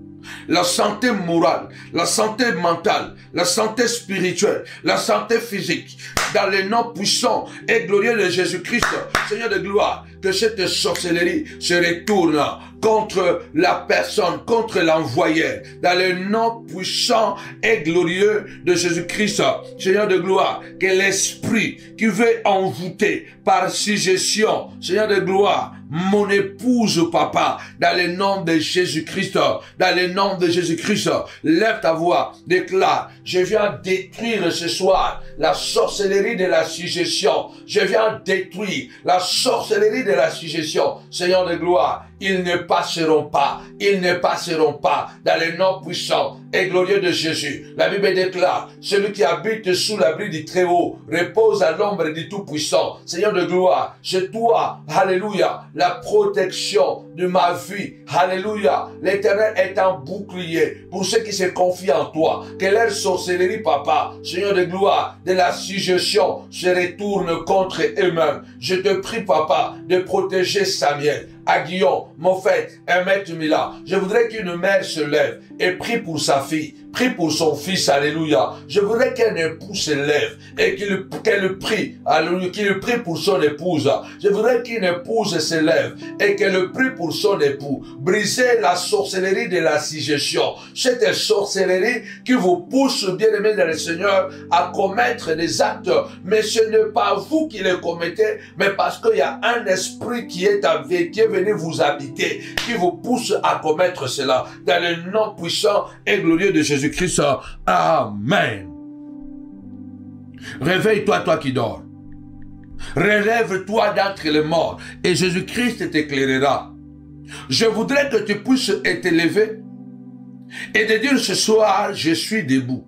la santé morale, la santé mentale, la santé spirituelle, la santé physique, dans le nom puissant et glorieux de Jésus-Christ, Seigneur de gloire, que cette sorcellerie se retourne contre la personne, contre l'envoyeur, dans le nom puissant et glorieux de Jésus-Christ, Seigneur de gloire, que l'esprit qui veut envoûter par suggestion, Seigneur de gloire, mon épouse, papa, dans le nom de Jésus-Christ, dans le nom de Jésus-Christ, lève ta voix, déclare, je viens détruire ce soir la sorcellerie de la suggestion, je viens détruire la sorcellerie de la suggestion, Seigneur de gloire, ils ne passeront pas, ils ne passeront pas, dans le nom puissant et glorieux de Jésus. La Bible déclare, celui qui habite sous l'abri du Très-Haut repose à l'ombre du Tout-Puissant. Seigneur de gloire, c'est toi, alléluia, la protection de ma vie, alléluia. L'Éternel est un bouclier pour ceux qui se confient en toi. Que leur sorcellerie, papa, Seigneur de gloire, de la suggestion se retourne contre eux-mêmes. Je te prie, papa, de protéger Samuel, à Guillaume, Moffett, Emmett Mila. Je voudrais qu'une mère se lève et prie pour sa fille, prie pour son fils, alléluia. Je voudrais qu'un époux se lève et qu'elle prie, alléluia, qu'il prie pour son épouse. Je voudrais qu'une épouse se lève et qu'elle prie pour son époux. Brisez la sorcellerie de la suggestion. Cette sorcellerie qui vous pousse, bien-aimés dans le Seigneur, à commettre des actes. Mais ce n'est pas vous qui les commettez, mais parce qu'il y a un esprit qui est venu vous habiter, qui vous pousse à commettre cela. Dans le nom puissant et glorieux de Jésus-Christ. Amen. Réveille-toi, toi qui dors. Relève-toi d'entre les morts et Jésus-Christ t'éclairera. Je voudrais que tu puisses t'élever et de dire ce soir, je suis debout.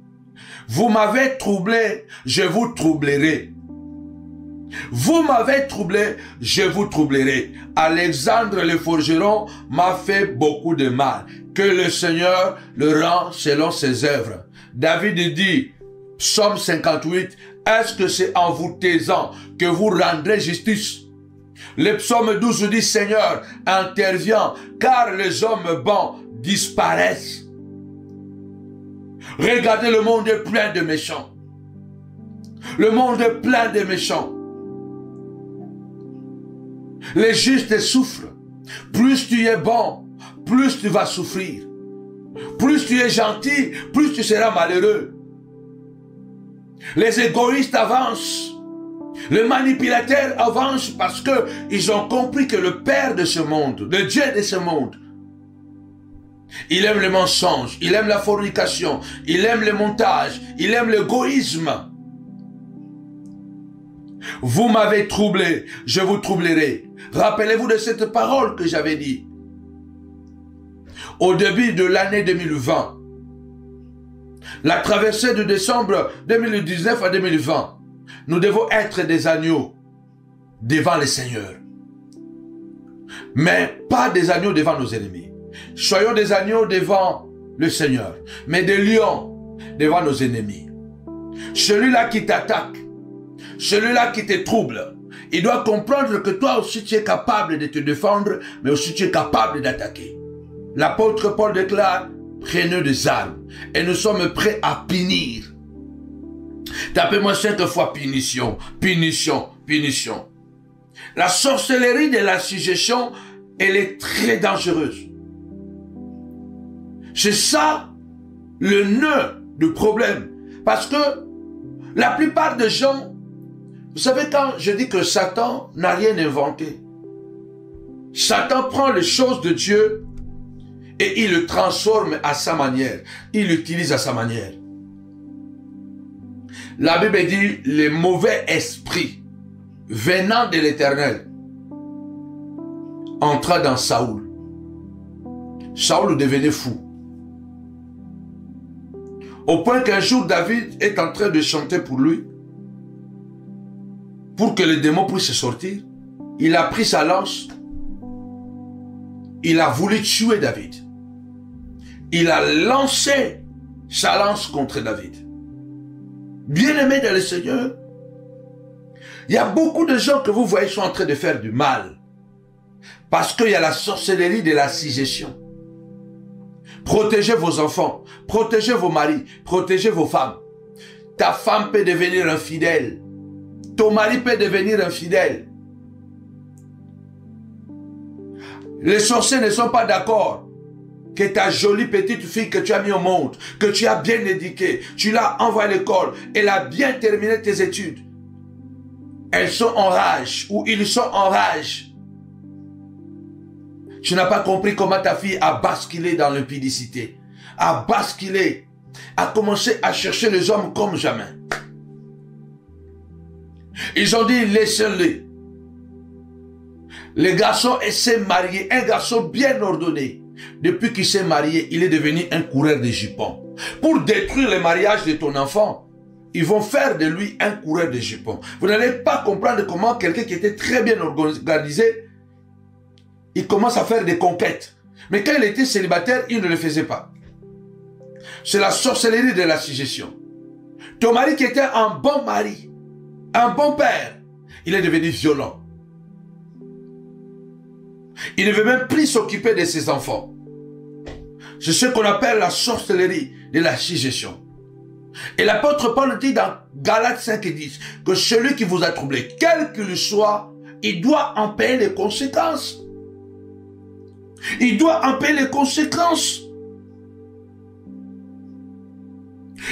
Vous m'avez troublé, je vous troublerai. Vous m'avez troublé, je vous troublerai. Alexandre le forgeron m'a fait beaucoup de mal. Que le Seigneur le rend selon ses œuvres. David dit, Psaume 58, est-ce que c'est en vous taisant que vous rendrez justice? Le psaume 12 dit, Seigneur, interviens, car les hommes bons disparaissent. Regardez, le monde est plein de méchants. Le monde est plein de méchants. Les justes souffrent. Plus tu es bon, plus tu vas souffrir. Plus tu es gentil, plus tu seras malheureux. Les égoïstes avancent. Les manipulateurs avancent parce qu'ils ont compris que le Père de ce monde, le Dieu de ce monde, il aime le mensonge, il aime la fornication, il aime le montage, il aime l'égoïsme. Vous m'avez troublé, je vous troublerai. Rappelez-vous de cette parole que j'avais dit. Au début de l'année 2020, la traversée de décembre 2019 à 2020, nous devons être des agneaux devant le Seigneur. Mais pas des agneaux devant nos ennemis. Soyons des agneaux devant le Seigneur, mais des lions devant nos ennemis. Celui-là qui t'attaque, celui-là qui te trouble, il doit comprendre que toi aussi tu es capable de te défendre, mais aussi tu es capable d'attaquer. L'apôtre Paul déclare, prenez des armes et nous sommes prêts à punir. Tapez-moi 5 fois punition, punition, punition. La sorcellerie de la suggestion, elle est très dangereuse. C'est ça le nœud du problème. Parce que la plupart des gens, vous savez, quand je dis que Satan n'a rien inventé, Satan prend les choses de Dieu et il le transforme à sa manière. Il l'utilise à sa manière. La Bible dit, les mauvais esprits venant de l'Éternel entra dans Saoul. Saoul devenait fou. Au point qu'un jour, David est en train de chanter pour lui, pour que les démons puissent sortir. Il a pris sa lance. Il a voulu tuer David. Il a lancé sa lance contre David. Bien-aimés dans le Seigneur, il y a beaucoup de gens que vous voyez sont en train de faire du mal. Parce qu'il y a la sorcellerie de la suggestion. Protégez vos enfants, protégez vos maris, protégez vos femmes. Ta femme peut devenir infidèle. Ton mari peut devenir infidèle. Les sorciers ne sont pas d'accord que ta jolie petite fille que tu as mis au monde, que tu as bien éduquée, tu l'as envoyée à l'école, elle a bien terminé tes études. Elles sont en rage, ou ils sont en rage. Tu n'as pas compris comment ta fille a basculé dans l'impudicité, a basculé, a commencé à chercher les hommes comme jamais. Ils ont dit, laissez-le. Le garçon s'est marié, un garçon bien ordonné. Depuis qu'il s'est marié, il est devenu un coureur de jupons. Pour détruire le mariage de ton enfant, ils vont faire de lui un coureur de jupons. Vous n'allez pas comprendre comment quelqu'un qui était très bien organisé, il commence à faire des conquêtes. Mais quand il était célibataire, il ne le faisait pas. C'est la sorcellerie de la suggestion. Ton mari qui était un bon mari, un bon père, il est devenu violent. Il ne veut même plus s'occuper de ses enfants. C'est ce qu'on appelle la sorcellerie de la suggestion. Et l'apôtre Paul dit dans Galates 5 et 10 que celui qui vous a troublé, quel qu'il soit, il doit en payer les conséquences. Il doit en payer les conséquences.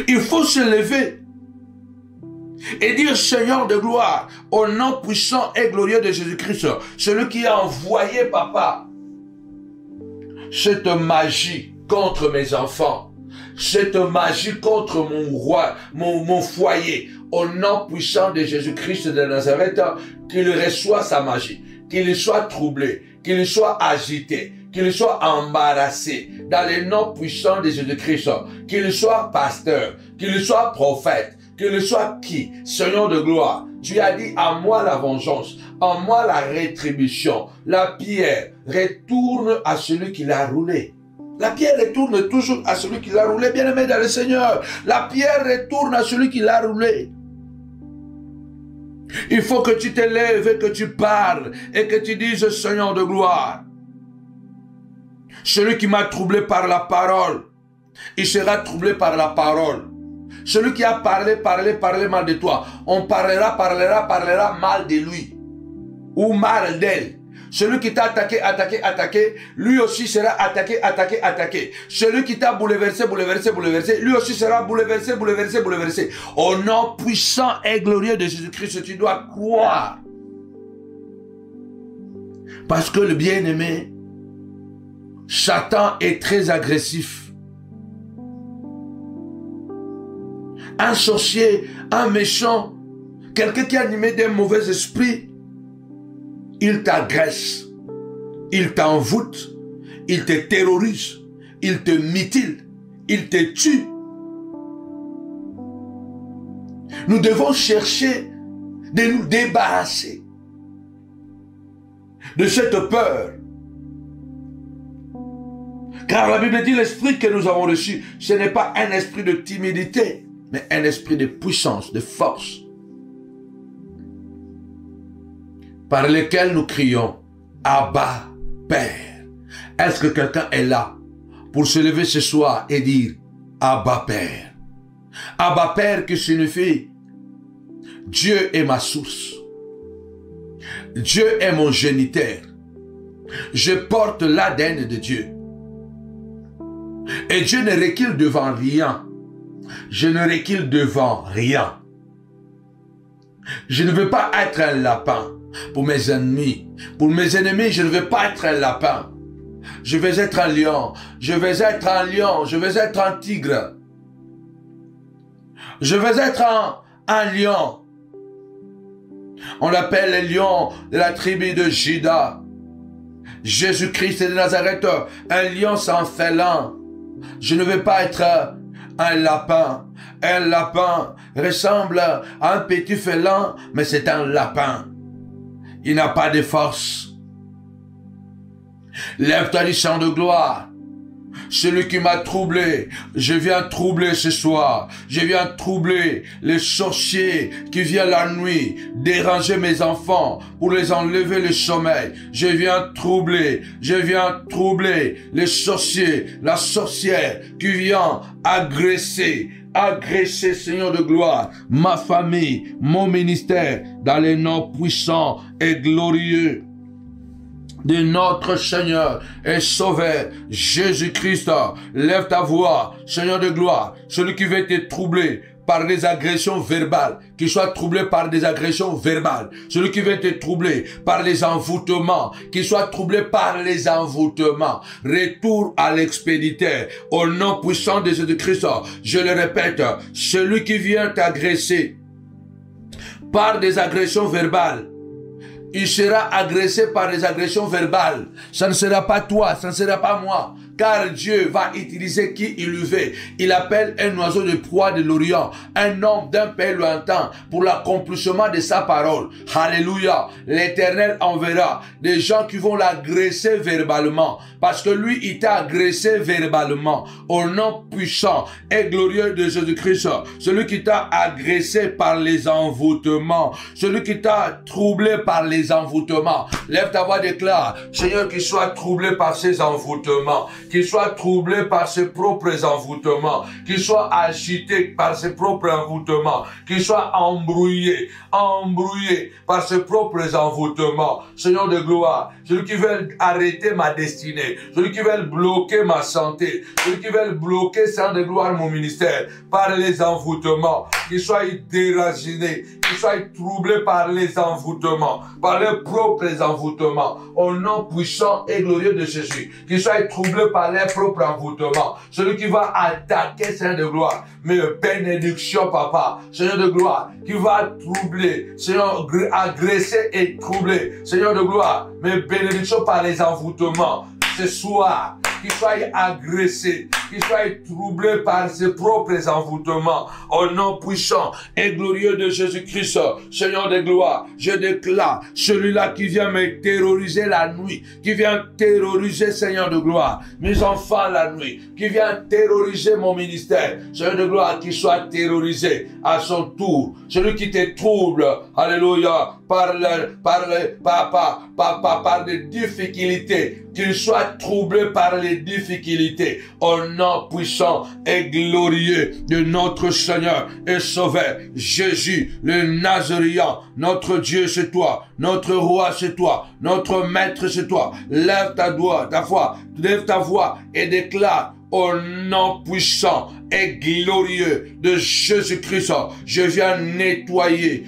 Il faut se lever et dire, Seigneur de gloire, au nom puissant et glorieux de Jésus-Christ, celui qui a envoyé, papa, cette magie contre mes enfants, cette magie contre mon roi, mon foyer, au nom puissant de Jésus-Christ de Nazareth, qu'il reçoive sa magie, qu'il soit troublé, qu'il soit agité, qu'il soit embarrassé, dans le nom puissant de Jésus-Christ, qu'il soit pasteur, qu'il soit prophète, qu'il soit qui, Seigneur de gloire. Tu as dit, à moi la vengeance, à moi la rétribution. La pierre retourne à celui qui l'a roulé. La pierre retourne toujours à celui qui l'a roulé, bien-aimé dans le Seigneur. La pierre retourne à celui qui l'a roulé. Il faut que tu te lèves et que tu parles et que tu dises, Seigneur de gloire, celui qui m'a troublé par la parole, il sera troublé par la parole. Celui qui a parlé mal de toi, on parlera mal de lui ou mal d'elle. Celui qui t'a attaqué, lui aussi sera attaqué. Celui qui t'a bouleversé, lui aussi sera bouleversé. Au nom puissant et glorieux de Jésus-Christ, tu dois croire. Parce que le bien-aimé, Satan est très agressif. Un sorcier, un méchant, quelqu'un qui est animé d'un mauvais esprit, il t'agresse, il t'envoûte, il te terrorise, il te mutile, il te tue. Nous devons chercher de nous débarrasser de cette peur. Car la Bible dit, l'esprit que nous avons reçu, ce n'est pas un esprit de timidité, mais un esprit de puissance, de force, par lequel nous crions, Abba, Père. Est-ce que quelqu'un est là pour se lever ce soir et dire, Abba, Père? Abba, Père, qui signifie, Dieu est ma source. Dieu est mon géniteur. Je porte l'ADN de Dieu. Et Dieu ne recule devant rien. Je ne recule devant rien. Je ne veux pas être un lapin pour mes ennemis. Pour mes ennemis, je ne veux pas être un lapin. Je vais être un lion. Je vais être un lion. Je vais être un tigre. Je vais être un lion. On l'appelle le lion de la tribu de Juda. Jésus-Christ de Nazareth, un lion sans félin. Je ne veux pas être un lapin. Un lapin ressemble à un petit félin, mais c'est un lapin. Il n'a pas de force. Lève-toi du chant de gloire. Celui qui m'a troublé, je viens troubler ce soir. Je viens troubler les sorciers qui viennent la nuit, déranger mes enfants pour les enlever le sommeil. Je viens troubler les sorciers, la sorcière qui vient agresser, Seigneur de gloire, ma famille, mon ministère, dans les noms puissants et glorieux de notre Seigneur et Sauveur Jésus-Christ. Lève ta voix, Seigneur de gloire, celui qui veut te troubler par des agressions verbales, qu'il soit troublé par des agressions verbales. Celui qui veut te troubler par les envoûtements, qu'il soit troublé par les envoûtements. Retour à l'expéditeur, au nom puissant de Jésus-Christ. Je le répète, celui qui vient t'agresser par des agressions verbales, il sera agressé par des agressions verbales. Ça ne sera pas toi, ça ne sera pas moi. Car Dieu va utiliser qui il lui veut. Il appelle un oiseau de proie de l'Orient, un homme d'un pays lointain pour l'accomplissement de sa parole. Alléluia. L'Éternel enverra des gens qui vont l'agresser verbalement. Parce que lui, il t'a agressé verbalement. Au nom puissant et glorieux de Jésus-Christ. Celui qui t'a agressé par les envoûtements. Celui qui t'a troublé par les envoûtements. Lève ta voix, déclare. Seigneur, qu'il soit troublé par ces envoûtements. Qu'il soit troublé par ses propres envoûtements, qu'il soit agité par ses propres envoûtements, qu'il soit embrouillé par ses propres envoûtements. Seigneur de gloire, celui qui veut arrêter ma destinée, celui qui veut bloquer ma santé, celui qui veut bloquer, Seigneur de gloire, mon ministère, par les envoûtements, qu'il soit déraciné, qu'il soit troublé par les envoûtements, par les propres envoûtements, au nom puissant et glorieux de Jésus, qu'il soit troublé par par leur propre envoûtement. Celui qui va attaquer, Seigneur de gloire. Mais bénédiction, papa. Seigneur de gloire, qui va troubler. Seigneur, agresser et troubler. Seigneur de gloire, mais bénédiction par les envoûtements. Ce soir, qu'il soit agressé, qu'il soit troublé par ses propres envoûtements. Au nom puissant et glorieux de Jésus-Christ, Seigneur de gloire, je déclare celui-là qui vient me terroriser la nuit, qui vient terroriser, Seigneur de gloire, mes enfants la nuit, qui vient terroriser mon ministère, Seigneur de gloire, qu'il soit terrorisé à son tour. Celui qui te trouble, alléluia, par des difficultés, qu'il soit troublé par les difficultés, au nom puissant et glorieux de notre Seigneur et Sauveur, Jésus, le Nazaréen. Notre Dieu, c'est toi, notre Roi, c'est toi, notre Maître, c'est toi. Lève ta voix et déclare au nom puissant et glorieux de Jésus-Christ, je viens nettoyer,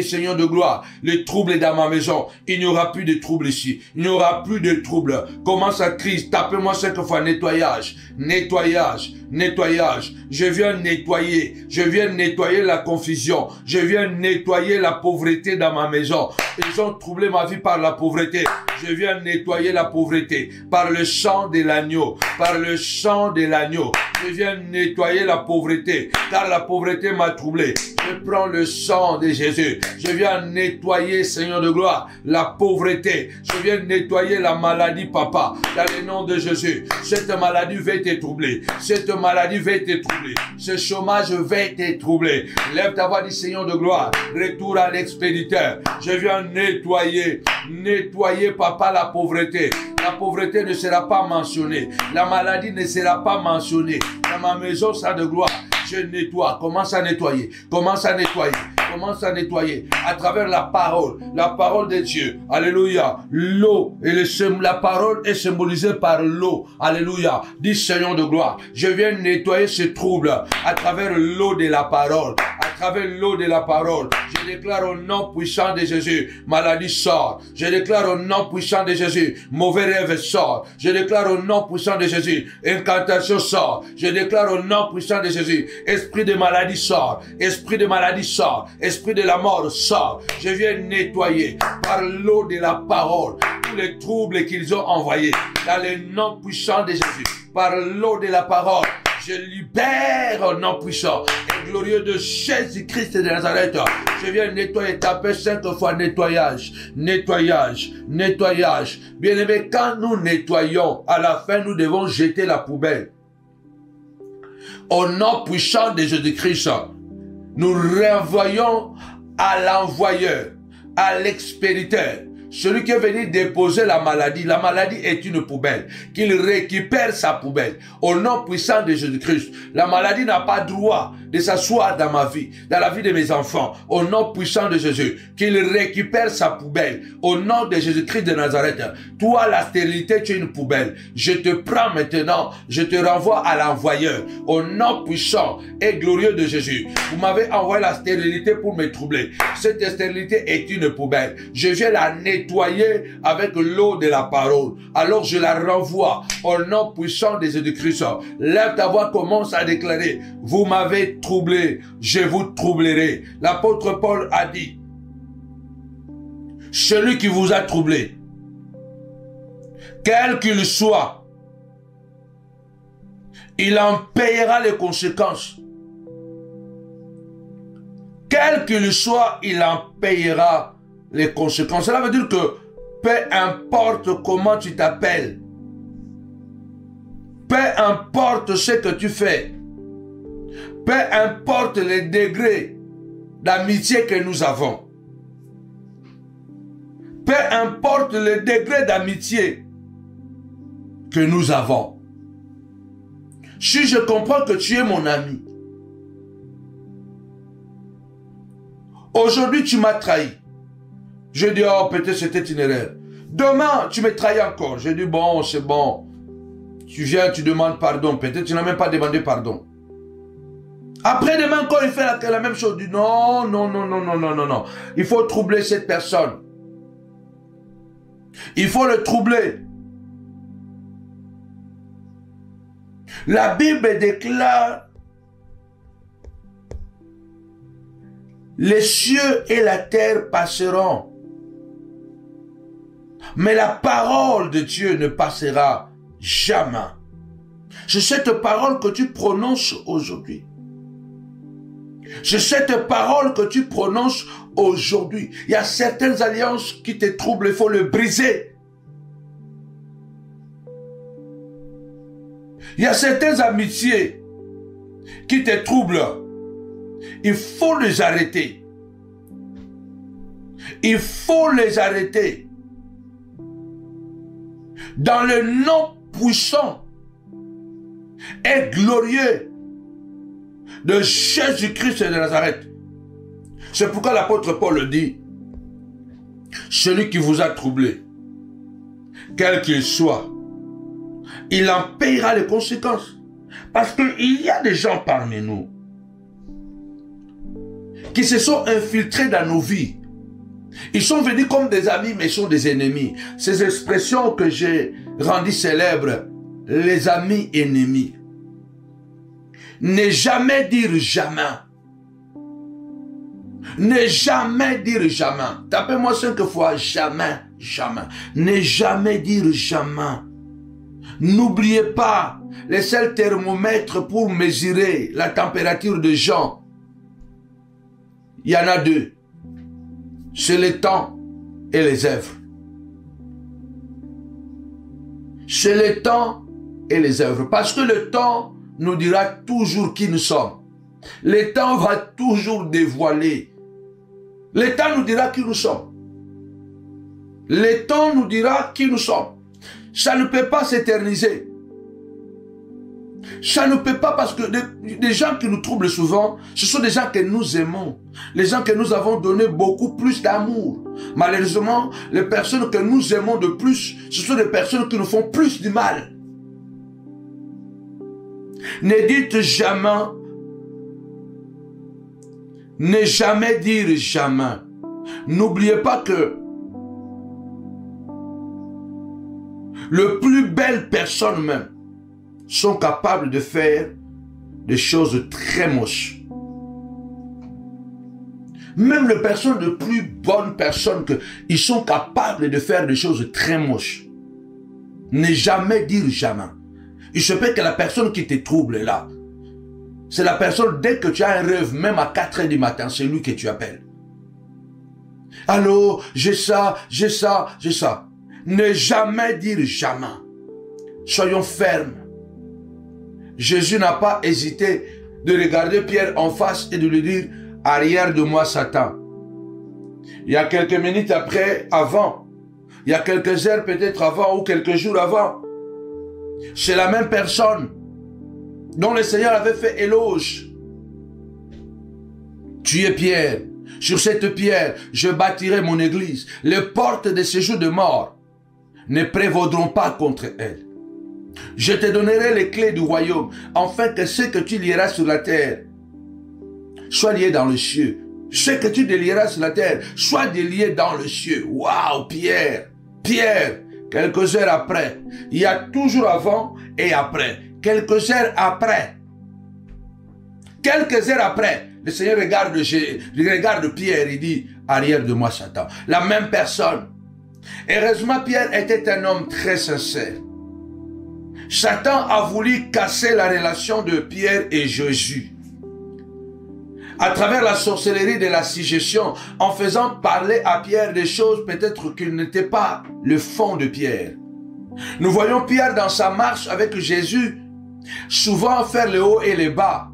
Seigneur de gloire, les troubles dans ma maison. Il n'y aura plus de troubles ici. Il n'y aura plus de troubles. Commence à crier, tapez-moi 5 fois nettoyage, nettoyage, nettoyage. Je viens nettoyer la confusion. Je viens nettoyer la pauvreté dans ma maison. Ils ont troublé ma vie par la pauvreté. Je viens nettoyer la pauvreté par le sang de l'agneau, Je viens nettoyer la pauvreté, car la pauvreté m'a troublé. Je prends le sang de Jésus. Je viens nettoyer, Seigneur de gloire, la pauvreté. Je viens nettoyer la maladie, papa, dans le nom de Jésus. Cette maladie va te troubler. Cette maladie va te troubler. Ce chômage va te troubler. Lève ta voix, dit Seigneur de gloire. Retour à l'expéditeur. Je viens nettoyer, papa, la pauvreté. La pauvreté ne sera pas mentionnée. La maladie ne sera pas mentionnée. Dans ma maison, ça de gloire. Je nettoie. Commence à nettoyer à travers la parole de Dieu. Alléluia. L'eau et la parole est symbolisée par l'eau. Alléluia. Dis Seigneur de gloire, je viens nettoyer ce trouble à travers l'eau de la parole. Je déclare au nom puissant de Jésus, maladie sort. Je déclare au nom puissant de Jésus, mauvais rêve sort. Je déclare au nom puissant de Jésus, incantation sort. Je déclare au nom puissant de Jésus, esprit de maladie sort. Esprit de la mort sort. Je viens nettoyer par l'eau de la parole tous les troubles qu'ils ont envoyés dans le nom puissant de Jésus. Par l'eau de la parole, je libère au nom puissant et glorieux de Jésus-Christ de Nazareth. Je viens nettoyer, taper 5 fois nettoyage. Bien-aimé, quand nous nettoyons, à la fin, nous devons jeter la poubelle. Au nom puissant de Jésus-Christ, nous renvoyons à l'envoyeur, à l'expéditeur, celui qui est venu déposer la maladie. La maladie est une poubelle. Qu'il récupère sa poubelle. Au nom puissant de Jésus-Christ. La maladie n'a pas droit de s'asseoir dans ma vie, dans la vie de mes enfants. Au nom puissant de Jésus. Qu'il récupère sa poubelle. Au nom de Jésus-Christ de Nazareth. Toi, la stérilité, tu es une poubelle. Je te prends maintenant. Je te renvoie à l'envoyeur. Au nom puissant et glorieux de Jésus. Vous m'avez envoyé la stérilité pour me troubler. Cette stérilité est une poubelle. Je viens la nettoyer avec l'eau de la parole. Alors je la renvoie au nom puissant de Jésus-Christ. Lève ta voix, commence à déclarer: vous m'avez troublé, je vous troublerai. L'apôtre Paul a dit: celui qui vous a troublé, quel qu'il soit, il en payera les conséquences. Quel qu'il soit, il en payera les conséquences. Cela veut dire que peu importe comment tu t'appelles, peu importe ce que tu fais, peu importe les degrés d'amitié que nous avons, peu importe les degrés d'amitié que nous avons, si je comprends que tu es mon ami, aujourd'hui tu m'as trahi, je dis: oh, peut-être c'était une erreur. Demain, tu me trahis encore. Je dis: bon, c'est bon. Tu viens, tu demandes pardon. Peut-être tu n'as même pas demandé pardon. Après demain encore, il fait la même chose. Il dit: non. Il faut troubler cette personne. Il faut le troubler. La Bible déclare: les cieux et la terre passeront, mais la parole de Dieu ne passera jamais. C'est cette parole que tu prononces aujourd'hui. C'est cette parole que tu prononces aujourd'hui. Il y a certaines alliances qui te troublent, il faut le briser. Il y a certaines amitiés qui te troublent. Il faut les arrêter. Il faut les arrêter. Dans le nom puissant et glorieux de Jésus-Christ de Nazareth. C'est pourquoi l'apôtre Paul dit: celui qui vous a troublé, quel qu'il soit, il en paiera les conséquences. Parce qu'il y a des gens parmi nous qui se sont infiltrés dans nos vies. Ils sont venus comme des amis, mais ils sont des ennemis. Ces expressions que j'ai rendues célèbres, les amis ennemis. Ne jamais dire jamais. Ne jamais dire jamais. Tapez-moi 5 fois: jamais, jamais. Ne jamais dire jamais. N'oubliez pas, les seuls thermomètres pour mesurer la température des gens, il y en a 2. C'est le temps et les œuvres. C'est le temps et les œuvres. Parce que le temps nous dira toujours qui nous sommes. Le temps va toujours dévoiler. Le temps nous dira qui nous sommes. Le temps nous dira qui nous sommes. Ça ne peut pas s'éterniser. Ça ne peut pas, parce que des gens qui nous troublent souvent, ce sont des gens que nous aimons. Les gens que nous avons donné beaucoup plus d'amour. Malheureusement, les personnes que nous aimons de plus, ce sont des personnes qui nous font plus du mal. Ne dites jamais. Ne jamais dire jamais. N'oubliez pas que le plus belles personnes même sont capables de faire des choses très moches. Même les personnes de plus bonnes personnes, ils sont capables de faire des choses très moches. Ne jamais dire jamais. Il se peut que la personne qui te trouble là, c'est la personne, dès que tu as un rêve, même à 4 h du matin, c'est lui que tu appelles. Allô, j'ai ça, j'ai ça, j'ai ça. Ne jamais dire jamais. Soyons fermes. Jésus n'a pas hésité de regarder Pierre en face et de lui dire: arrière de moi, Satan. Il y a quelques minutes avant, il y a quelques heures peut-être avant ou quelques jours avant, c'est la même personne dont le Seigneur avait fait éloge. Tu es Pierre. Sur cette pierre, je bâtirai mon église. Les portes de séjour de mort ne prévaudront pas contre elle. Je te donnerai les clés du royaume, afin que ce que tu lieras sur la terre soit lié dans le ciel. Ce que tu délieras sur la terre soit délié dans le ciel. Waouh, Pierre! Pierre, quelques heures après, il y a toujours avant et après. Quelques heures après, le Seigneur regarde Pierre et dit: arrière de moi, Satan. La même personne. Heureusement, Pierre était un homme très sincère. Satan a voulu casser la relation de Pierre et Jésus à travers la sorcellerie de la suggestion, en faisant parler à Pierre des choses peut-être qu'il n'était pas le fond de Pierre. Nous voyons Pierre dans sa marche avec Jésus souvent faire le haut et le bas.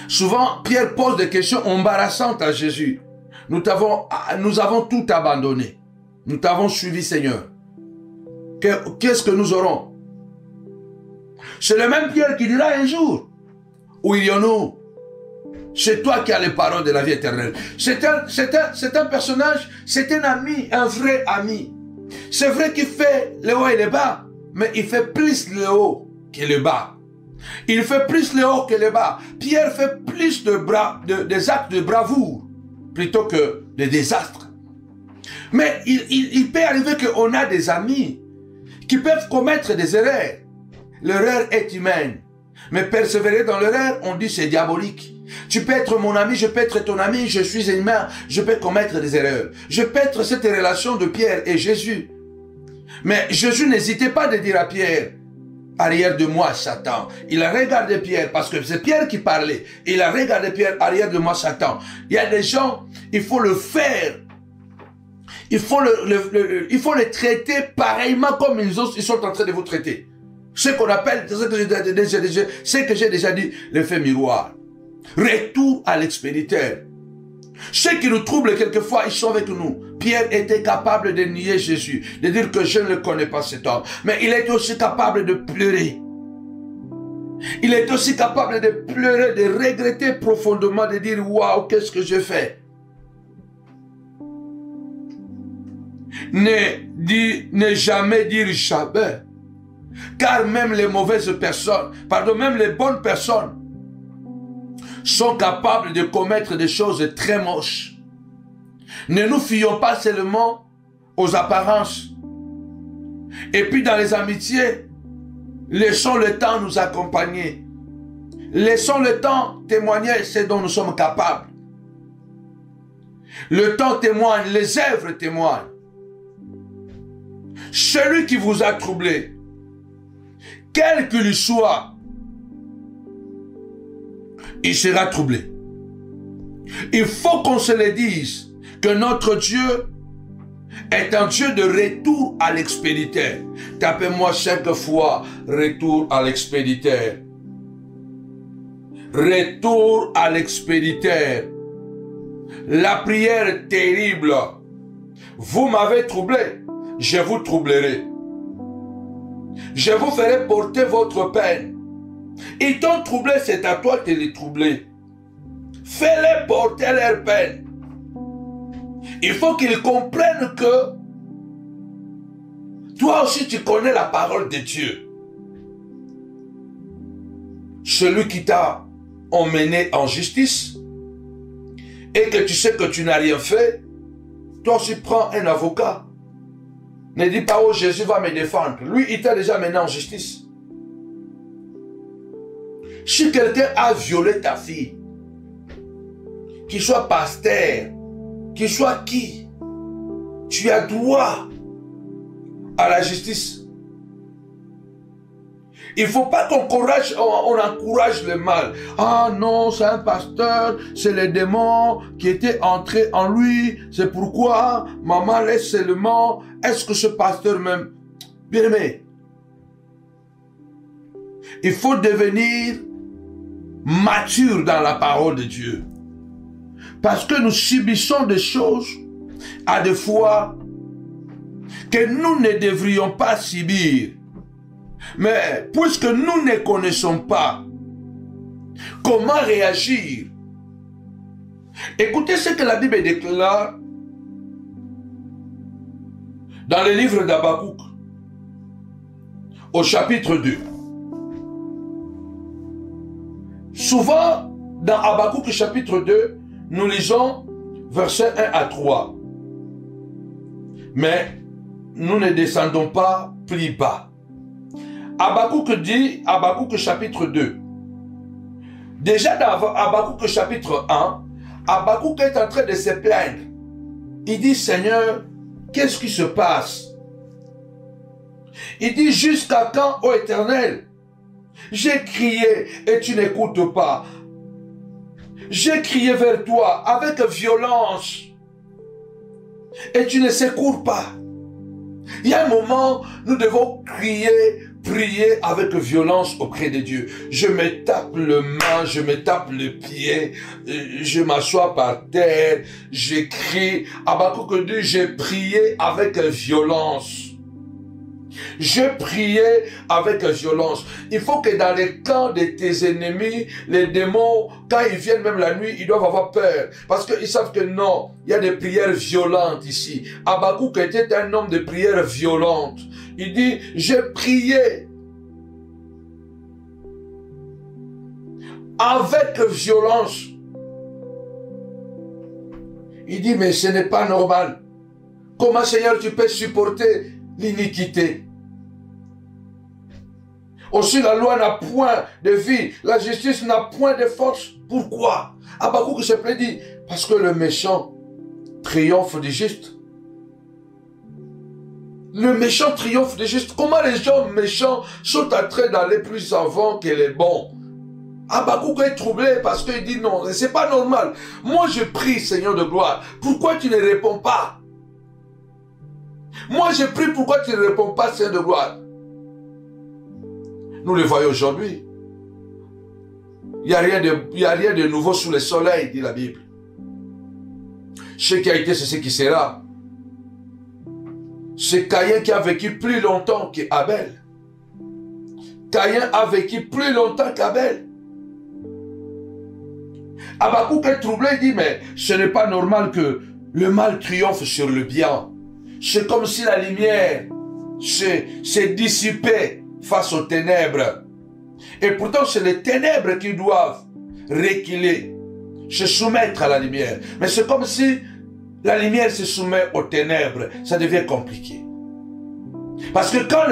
Souvent Pierre pose des questions embarrassantes à Jésus. Nous avons tout abandonné. Nous t'avons suivi, Seigneur. Qu'est-ce que nous aurons? C'est le même Pierre qui dira un jour: où irions-nous? C'est toi qui as les paroles de la vie éternelle. C'est un personnage, c'est un ami, un vrai ami. C'est vrai qu'il fait le haut et le bas, mais il fait plus le haut que le bas. Il fait plus le haut que le bas. Pierre fait plus des actes de bravoure plutôt que des désastres. Mais il peut arriver qu'on a des amis qui peuvent commettre des erreurs. L'erreur est humaine. Mais persévérer dans l'erreur, on dit c'est diabolique. Tu peux être mon ami, je peux être ton ami, je suis humain, je peux commettre des erreurs. Je peux être cette relation de Pierre et Jésus. Mais Jésus n'hésitait pas de dire à Pierre, arrière de moi, Satan. Il a regardé Pierre, parce que c'est Pierre qui parlait. Il a regardé Pierre, arrière de moi, Satan. Il y a des gens, il faut le faire. Il faut les traiter pareillement comme ils sont en train de vous traiter. Ce qu'on appelle, ce que j'ai déjà dit, l'effet miroir. Retour à l'expéditeur. Ceux qui nous troublent quelquefois, ils sont avec nous. Pierre était capable de nier Jésus, de dire que je ne le connais pas cet homme. Mais il était aussi capable de pleurer. Il est aussi capable de pleurer, de regretter profondément, de dire « Waouh, qu'est-ce que j'ai fait ?» Ne jamais dire jamais. Car même les mauvaises personnes, même les bonnes personnes, sont capables de commettre des choses très moches. Ne nous fions pas seulement aux apparences. Et puis dans les amitiés, laissons le temps nous accompagner. Laissons le temps témoigner ce dont nous sommes capables. Le temps témoigne, les œuvres témoignent. Celui qui vous a troublé, quel qu'il soit, il sera troublé. Il faut qu'on se le dise que notre Dieu est un Dieu de retour à l'expéditeur. Tapez-moi 5 fois retour à l'expéditeur. Retour à l'expéditeur. La prière terrible. Vous m'avez troublé, je vous troublerai. Je vous ferai porter votre peine. Ils t'ont troublé, c'est à toi de les troubler. Fais-les porter leur peine. Il faut qu'ils comprennent que toi aussi tu connais la parole de Dieu. Celui qui t'a emmené en justice et que tu sais que tu n'as rien fait, toi aussi prends un avocat. Ne dis pas, oh Jésus va me défendre. Lui, il t'a déjà mené en justice. Si quelqu'un a violé ta fille, qu'il soit pasteur, qu'il soit qui, tu as droit à la justice. Il ne faut pas qu'on encourage le mal. Ah non, c'est un pasteur, c'est les démons qui étaient entrés en lui. C'est pourquoi maman laisse seulement. Est-ce que ce pasteur même... Bien aimé, il faut devenir mature dans la parole de Dieu. Parce que nous subissons des choses à des fois que nous ne devrions pas subir. Mais puisque nous ne connaissons pas comment réagir, écoutez ce que la Bible déclare dans le livre d'Habakkuk, au chapitre 2. Souvent, dans Habakkuk chapitre 2, nous lisons versets 1 à 3. Mais nous ne descendons pas plus bas. Habakkuk dit, Habakkuk chapitre 2. Déjà dans Habakkuk chapitre 1, Habakkuk est en train de se plaindre. Il dit, Seigneur, qu'est-ce qui se passe? Il dit, jusqu'à quand, ô Éternel? J'ai crié et tu n'écoutes pas. J'ai crié vers toi avec violence et tu ne secours pas. Il y a un moment, nous devons crier, prier avec violence auprès de Dieu. Je me tape le main, je me tape le pied, je m'assois par terre, j'écris. Habakkuk dit, j'ai prié avec violence. Je priais avec violence. Il faut que dans les camps de tes ennemis, les démons, quand ils viennent même la nuit, ils doivent avoir peur. Parce qu'ils savent que non, il y a des prières violentes ici. Habakkuk était un homme de prières violentes. Il dit, j'ai prié avec violence. Il dit, mais ce n'est pas normal. Comment, Seigneur, tu peux supporter l'iniquité? Aussi la loi n'a point de vie, la justice n'a point de force. Pourquoi? Habakkuk se prédit, parce que le méchant triomphe du juste. Le méchant triomphe du juste. Comment les gens méchants sont en train d'aller plus avant que les bons? Habakkuk est troublé parce qu'il dit non, c'est pas normal. Moi je prie, Seigneur de gloire. Pourquoi tu ne réponds pas? Moi je prie, pourquoi tu ne réponds pas, Seigneur de gloire? Nous le voyons aujourd'hui. Il n'y a rien de nouveau sous le soleil, dit la Bible. Ce qui a été, c'est ce qui sera. C'est Caïn qui a vécu plus longtemps qu'Abel. Caïn a vécu plus longtemps qu'Abel. Habakkuk est troublé, il dit, mais ce n'est pas normal que le mal triomphe sur le bien. C'est comme si la lumière s'est dissipée face aux ténèbres. Et pourtant, c'est les ténèbres qui doivent reculer, se soumettre à la lumière. Mais c'est comme si la lumière se soumet aux ténèbres. Ça devient compliqué. Parce que quand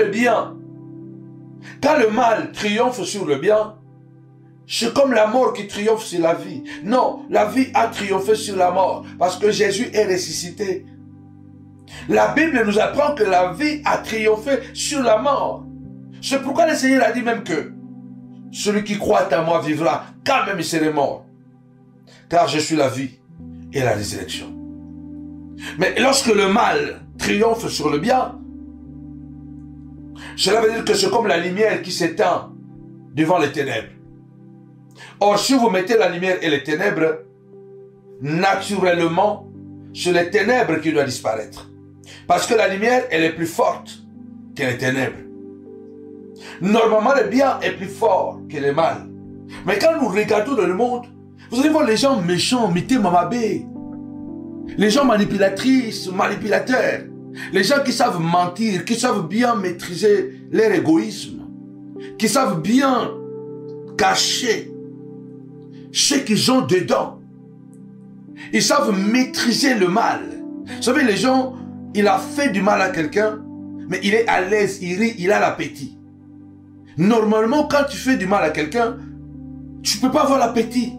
le mal triomphe sur le bien, c'est comme la mort qui triomphe sur la vie. Non, la vie a triomphé sur la mort parce que Jésus est ressuscité. La Bible nous apprend que la vie a triomphé sur la mort. C'est pourquoi le Seigneur a dit même que celui qui croit en moi vivra, quand même il serait mort. Car je suis la vie et la résurrection. Mais lorsque le mal triomphe sur le bien, cela veut dire que c'est comme la lumière qui s'éteint devant les ténèbres. Or, si vous mettez la lumière et les ténèbres, naturellement, c'est les ténèbres qui doivent disparaître. Parce que la lumière, elle est plus forte que les ténèbres. Normalement, le bien est plus fort que le mal. Mais quand nous regardons dans le monde, vous allez voir les gens méchants, mité mamabé, les gens manipulatrices, manipulateurs, les gens qui savent mentir, qui savent bien maîtriser leur égoïsme, qui savent bien cacher ce qu'ils ont dedans. Ils savent maîtriser le mal. Vous savez, les gens, il a fait du mal à quelqu'un, mais il est à l'aise, il rit, il a l'appétit. Normalement, quand tu fais du mal à quelqu'un, tu ne peux pas avoir l'appétit.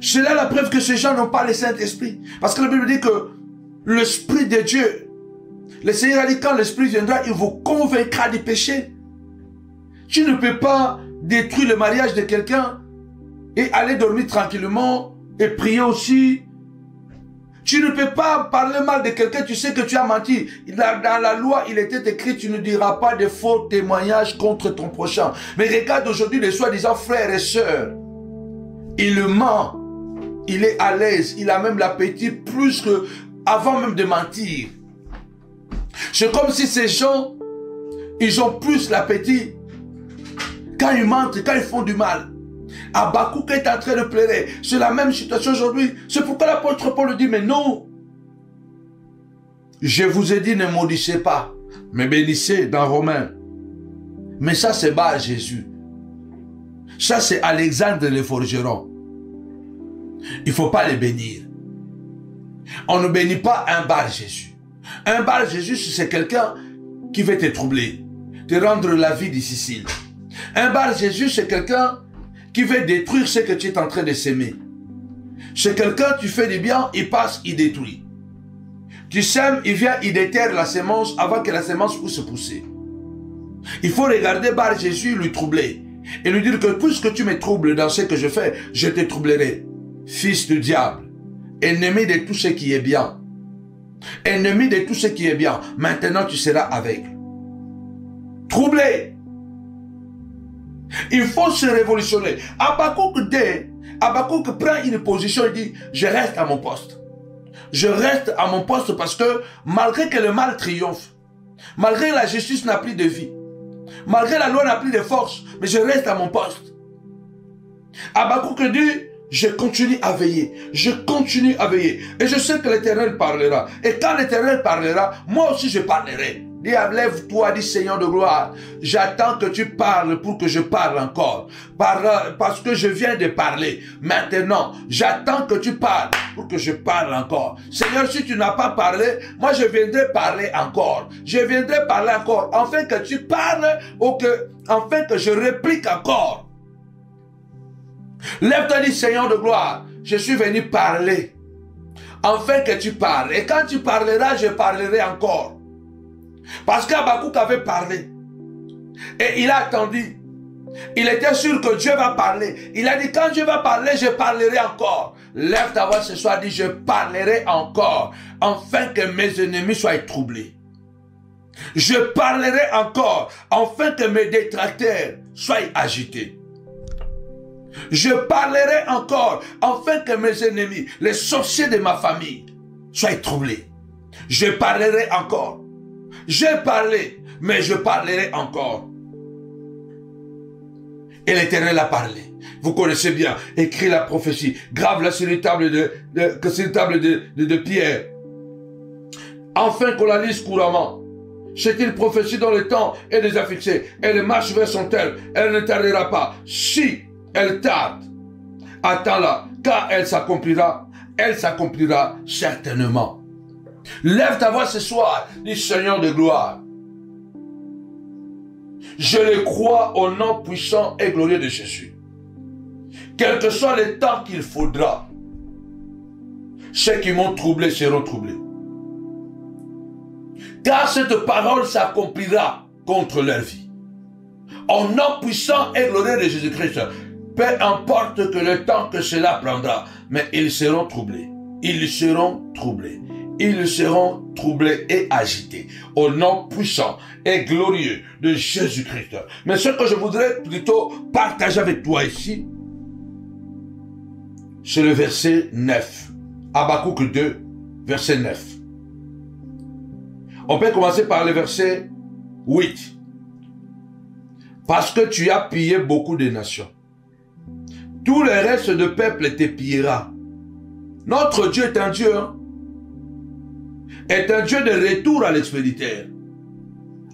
C'est là la preuve que ces gens n'ont pas le Saint-Esprit. Parce que la Bible dit que l'Esprit de Dieu, le Seigneur a dit quand l'Esprit viendra, il vous convaincra du péché. Tu ne peux pas détruire le mariage de quelqu'un et aller dormir tranquillement et prier aussi. Tu ne peux pas parler mal de quelqu'un, tu sais que tu as menti. Dans la loi, il était écrit, tu ne diras pas de faux témoignages contre ton prochain. Mais regarde aujourd'hui les soi-disant frères et sœurs. Il ment, il est à l'aise, il a même l'appétit plus que avant même de mentir. C'est comme si ces gens, ils ont plus l'appétit quand ils mentent, quand ils font du mal. Habakkuk est en train de pleurer. C'est la même situation aujourd'hui. C'est pourquoi l'apôtre Paul dit, mais non. Je vous ai dit, ne maudissez pas, mais bénissez dans Romains. Mais ça, c'est Bar Jésus. Ça, c'est Alexandre le forgeron. Il ne faut pas les bénir. On ne bénit pas un Bar Jésus. Un Bar Jésus, c'est quelqu'un qui veut te troubler, te rendre la vie difficile. Un Bar Jésus, c'est quelqu'un qui veut détruire ce que tu es en train de s'aimer. C'est quelqu'un, tu fais du bien, il passe, il détruit. Tu sèmes, il vient, il déterre la sémence avant que la sémence puisse pousser. Il faut regarder Bar Jésus, lui troubler. Et lui dire que puisque tu me troubles dans ce que je fais, je te troublerai. Fils du diable, ennemi de tout ce qui est bien. Ennemi de tout ce qui est bien. Maintenant tu seras aveugle. Troublé. Il faut se révolutionner. Habakkuk prend une position et dit, je reste à mon poste. Je reste à mon poste parce que malgré que le mal triomphe, malgré que la justice n'a plus de vie, malgré que la loi n'a plus de force, mais je reste à mon poste. Habakkuk dit, je continue à veiller. Je continue à veiller. Et je sais que l'Éternel parlera. Et quand l'Éternel parlera, moi aussi je parlerai. Dis, lève-toi, dis Seigneur de gloire. J'attends que tu parles pour que je parle encore. Parce que je viens de parler. Maintenant, j'attends que tu parles pour que je parle encore. Seigneur, si tu n'as pas parlé, moi je viendrai parler encore. Je viendrai parler encore. Afin que tu parles ou afin que je réplique encore. Lève-toi, dis Seigneur de gloire. Je suis venu parler. Afin que tu parles. Et quand tu parleras, je parlerai encore. Parce qu'Habakkuk avait parlé. Et il a attendu. Il était sûr que Dieu va parler. Il a dit, quand Dieu va parler, je parlerai encore. Lève ta voix ce soir, dis, je parlerai encore. Afin que mes ennemis soient troublés. Je parlerai encore. Afin que mes détracteurs soient agités. Je parlerai encore. Afin que mes ennemis, les sorciers de ma famille, soient troublés. Je parlerai encore. J'ai parlé, mais je parlerai encore. Et l'Éternel a parlé. Vous connaissez bien. Écris la prophétie. Grave-la sur les tables de pierre. Enfin qu'on la lise couramment. C'est une prophétie dont le temps est déjà fixé. Elle marche vers son terme. Elle ne tardera pas. Si elle tarde, attends-la. Car elle s'accomplira certainement. Lève ta voix ce soir, dis Seigneur de gloire. Je le crois au nom puissant et glorieux de Jésus. Quel que soit le temps qu'il faudra, ceux qui m'ont troublé seront troublés. Car cette parole s'accomplira contre leur vie. Au nom puissant et glorieux de Jésus-Christ, peu importe que le temps que cela prendra, mais ils seront troublés. Ils seront troublés. Ils seront troublés et agités au nom puissant et glorieux de Jésus-Christ. Mais ce que je voudrais plutôt partager avec toi ici, c'est le verset 9. Habakkuk 2, verset 9. On peut commencer par le verset 8. Parce que tu as pillé beaucoup de nations. Tout le reste de peuple te pillera. Notre Dieu est un Dieu, est un Dieu de retour à l'expéditeur.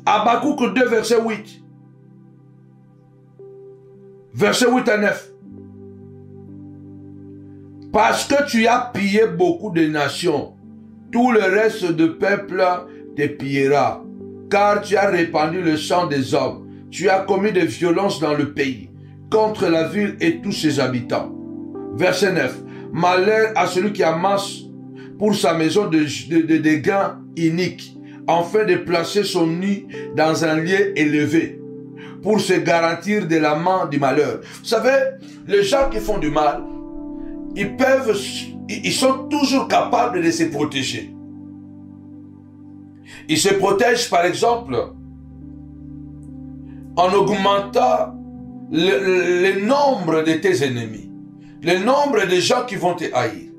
Habakkuk 2, verset 8. Verset 8 à 9. Parce que tu as pillé beaucoup de nations, tout le reste de peuple te pillera. Car tu as répandu le sang des hommes. Tu as commis des violences dans le pays, contre la ville et tous ses habitants. Verset 9. Malheur à celui qui amasse pour sa maison des gains iniques, afin de placer son nid dans un lieu élevé, pour se garantir de la main du malheur. Vous savez, les gens qui font du mal, ils sont toujours capables de se protéger. Ils se protègent, par exemple, en augmentant le nombre de tes ennemis, le nombre de gens qui vont te haïr.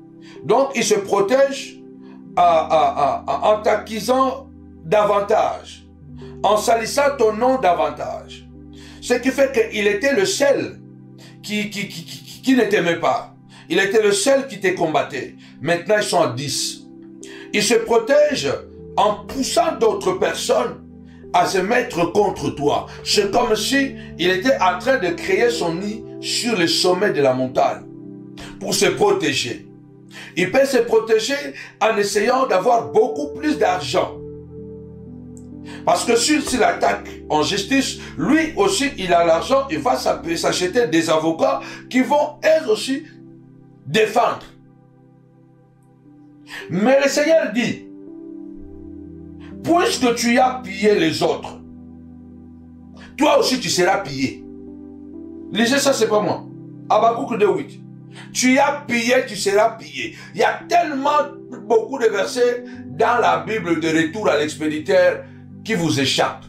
Donc, ils se protègent en t'acquisant davantage, en salissant ton nom davantage. Ce qui fait qu'il était le seul qui ne t'aimait pas. Il était le seul qui te combattait. Maintenant, ils sont à 10. Ils se protègent en poussant d'autres personnes à se mettre contre toi. C'est comme si il était en train de créer son nid sur le sommet de la montagne pour se protéger. Il peut se protéger en essayant d'avoir beaucoup plus d'argent. Parce que s'il attaque en justice, lui aussi, il a l'argent, il va s'acheter des avocats qui vont, eux aussi, défendre. Mais le Seigneur dit, puisque tu as pillé les autres, toi aussi tu seras pillé. Lisez ça, c'est pas moi. Habakkuk 2:8. Tu as pillé, tu seras pillé. Il y a tellement beaucoup de versets dans la Bible de retour à l'expéditeur qui vous échappent.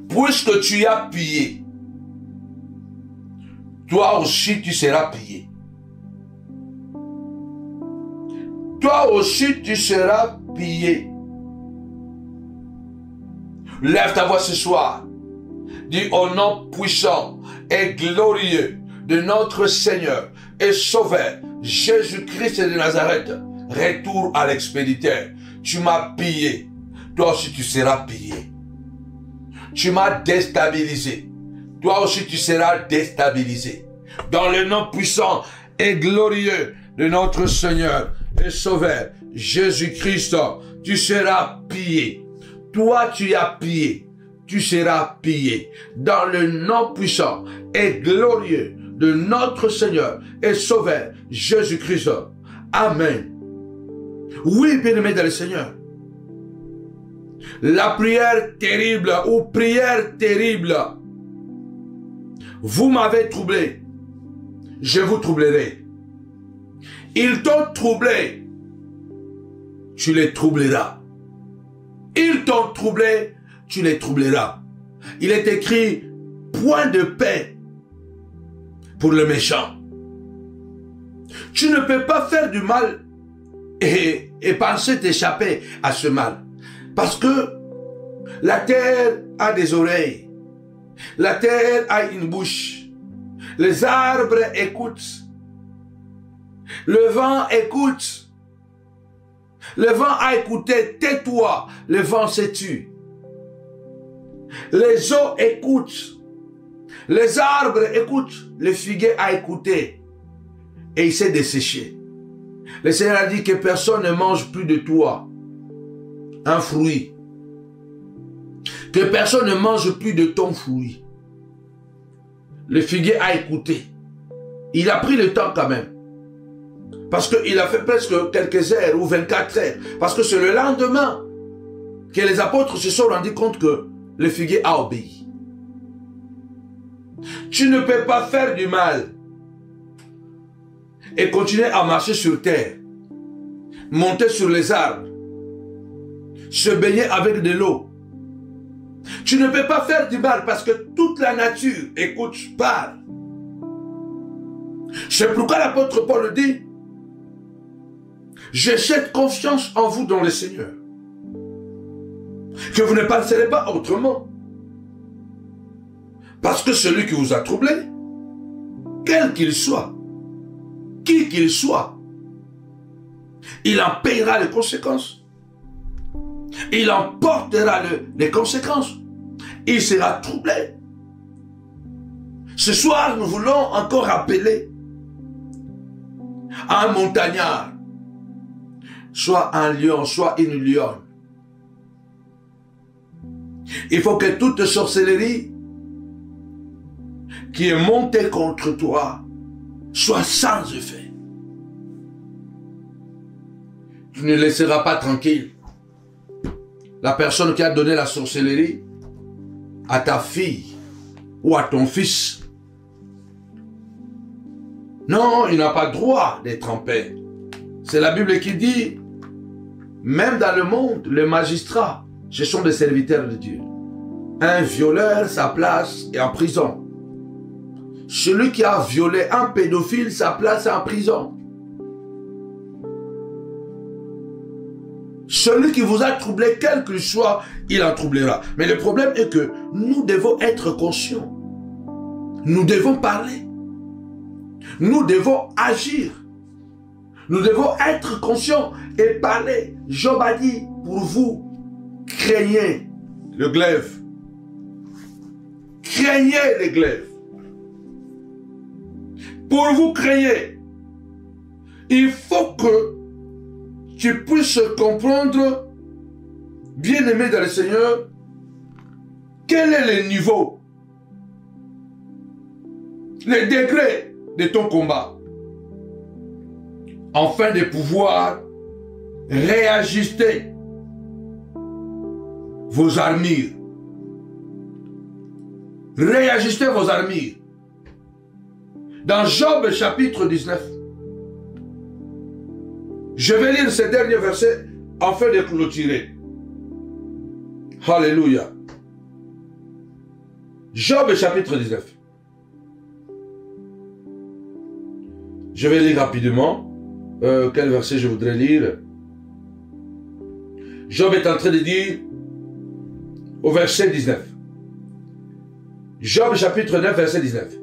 Puisque tu as pillé, toi aussi tu seras pillé. Toi aussi tu seras pillé. Lève ta voix ce soir. Dis au nom puissant et glorieux de notre Seigneur et Sauveur, Jésus-Christ de Nazareth, retour à l'expéditeur. Tu m'as pillé. toi aussi tu seras pillé. Tu m'as déstabilisé. Toi aussi tu seras déstabilisé. Dans le nom puissant et glorieux de notre Seigneur et Sauveur, Jésus-Christ, tu seras pillé. Toi tu as pillé. Tu seras pillé. Dans le nom puissant et glorieux de notre Seigneur et Sauveur, Jésus-Christ. Amen. Oui, bien-aimé dans le Seigneur. La prière terrible ou prière terrible. Vous m'avez troublé. Je vous troublerai. Ils t'ont troublé. Tu les troubleras. Ils t'ont troublé. Tu les troubleras. Il est écrit point de paix pour le méchant. Tu ne peux pas faire du mal et penser t'échapper à ce mal. Parce que la terre a des oreilles. La terre a une bouche. Les arbres écoutent. Le vent écoute. Le vent a écouté. Tais-toi. Le vent se tue. Les eaux écoutent. Les arbres écoutent. Le figuier a écouté. Et il s'est desséché. Le Seigneur a dit que personne ne mange plus de toi un fruit. Que personne ne mange plus de ton fruit. Le figuier a écouté. Il a pris le temps quand même. Parce qu'il a fait presque quelques heures ou 24 heures. Parce que c'est le lendemain que les apôtres se sont rendus compte que le figuier a obéi. Tu ne peux pas faire du mal et continuer à marcher sur terre, monter sur les arbres, se baigner avec de l'eau. Tu ne peux pas faire du mal parce que toute la nature écoute, parle. C'est pourquoi l'apôtre Paul dit: j'ai cette confiance en vous dans le Seigneur, que vous ne penserez pas autrement. Parce que celui qui vous a troublé, quel qu'il soit, qui qu'il soit, il en payera les conséquences. Il en portera les conséquences. Il sera troublé. Ce soir, nous voulons encore rappeler à un montagnard, soit un lion, soit une lionne. Il faut que toute sorcellerie qui est montée contre toi soit sans effet. Tu ne laisseras pas tranquille la personne qui a donné la sorcellerie à ta fille ou à ton fils. Non, il n'a pas droit d'être en paix. C'est la Bible qui dit, même dans le monde, les magistrats, ce sont des serviteurs de Dieu. Un violeur, sa place est en prison. Celui qui a violé un pédophile, sa place est en prison. Celui qui vous a troublé, quel qu'il soit, il en troublera. Mais le problème est que nous devons être conscients. Nous devons parler. Nous devons agir. Nous devons être conscients et parler. Job a dit, pour vous, craignez le glaive. Craignez les glaives. Pour vous craignez. Il faut que tu puisses comprendre, bien-aimé dans le Seigneur, quel est le niveau, les degrés de ton combat, afin de pouvoir réajuster vos armures. Réajuster vos armures. Dans Job chapitre 19, je vais lire ces derniers versets afin de clôturer. Alléluia. Job chapitre 19. Je vais lire rapidement. Quel verset je voudrais lire? Job est en train de dire au verset 19. Job chapitre 9 verset 19.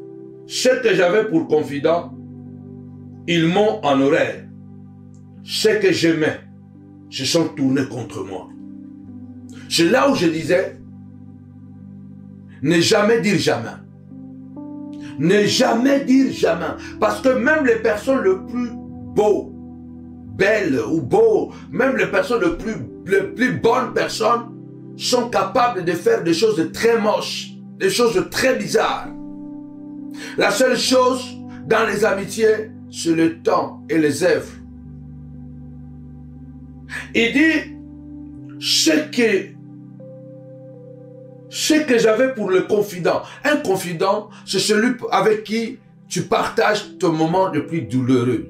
Ce que j'avais pour confident, ils m'ont en horreur. Ce que j'aimais se sont tournés contre moi. C'est là où je disais, ne jamais dire jamais. Ne jamais dire jamais. Parce que même les personnes les plus beaux, belles ou beaux, même les personnes les plus bonnes personnes sont capables de faire des choses de très moches, des choses de très bizarres. La seule chose dans les amitiés, c'est le temps et les œuvres. Il dit, ce que j'avais pour le confident. Un confident, c'est celui avec qui tu partages ton moment le plus douloureux,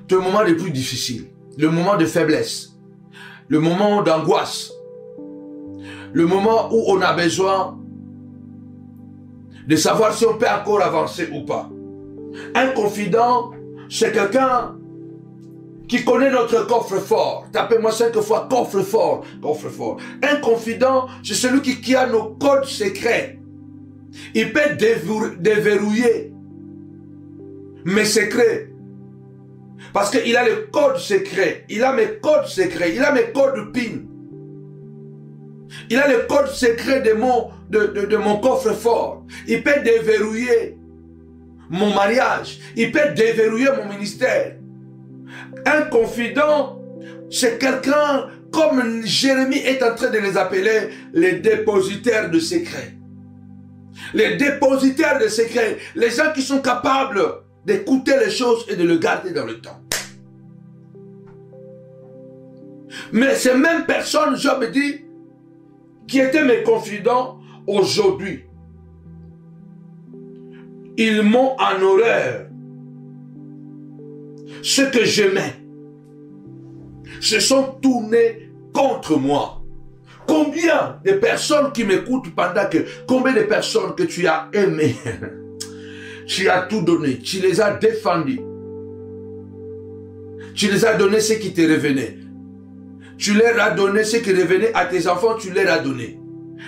ton moment le plus difficile, le moment de faiblesse, le moment d'angoisse, le moment où on a besoin de savoir si on peut encore avancer ou pas. Un confident, c'est quelqu'un qui connaît notre coffre-fort. Tapez-moi 5 fois coffre-fort, coffre-fort. Un confident, c'est celui qui a nos codes secrets. Il peut déverrouiller mes secrets. Parce qu'il a le code secret. Il a mes codes secrets. Il a mes codes PIN. Il a le code secret de mon coffre-fort. Il peut déverrouiller mon mariage. Il peut déverrouiller mon ministère. Un confident, c'est quelqu'un, comme Jérémie est en train de les appeler, les dépositaires de secrets. Les dépositaires de secrets. Les gens qui sont capables d'écouter les choses et de le garder dans le temps. Mais ces mêmes personnes, Job dit, qui étaient mes confidents, aujourd'hui, ils m'ont en horreur. Ceux que j'aimais se sont tournés contre moi. Combien de personnes qui m'écoutent pendant que... Combien de personnes que tu as aimées, tu as tout donné, tu les as défendus. Tu les as donné ce qui te revenait. Tu leur as donné ce qui revenait à tes enfants, tu leur as donné.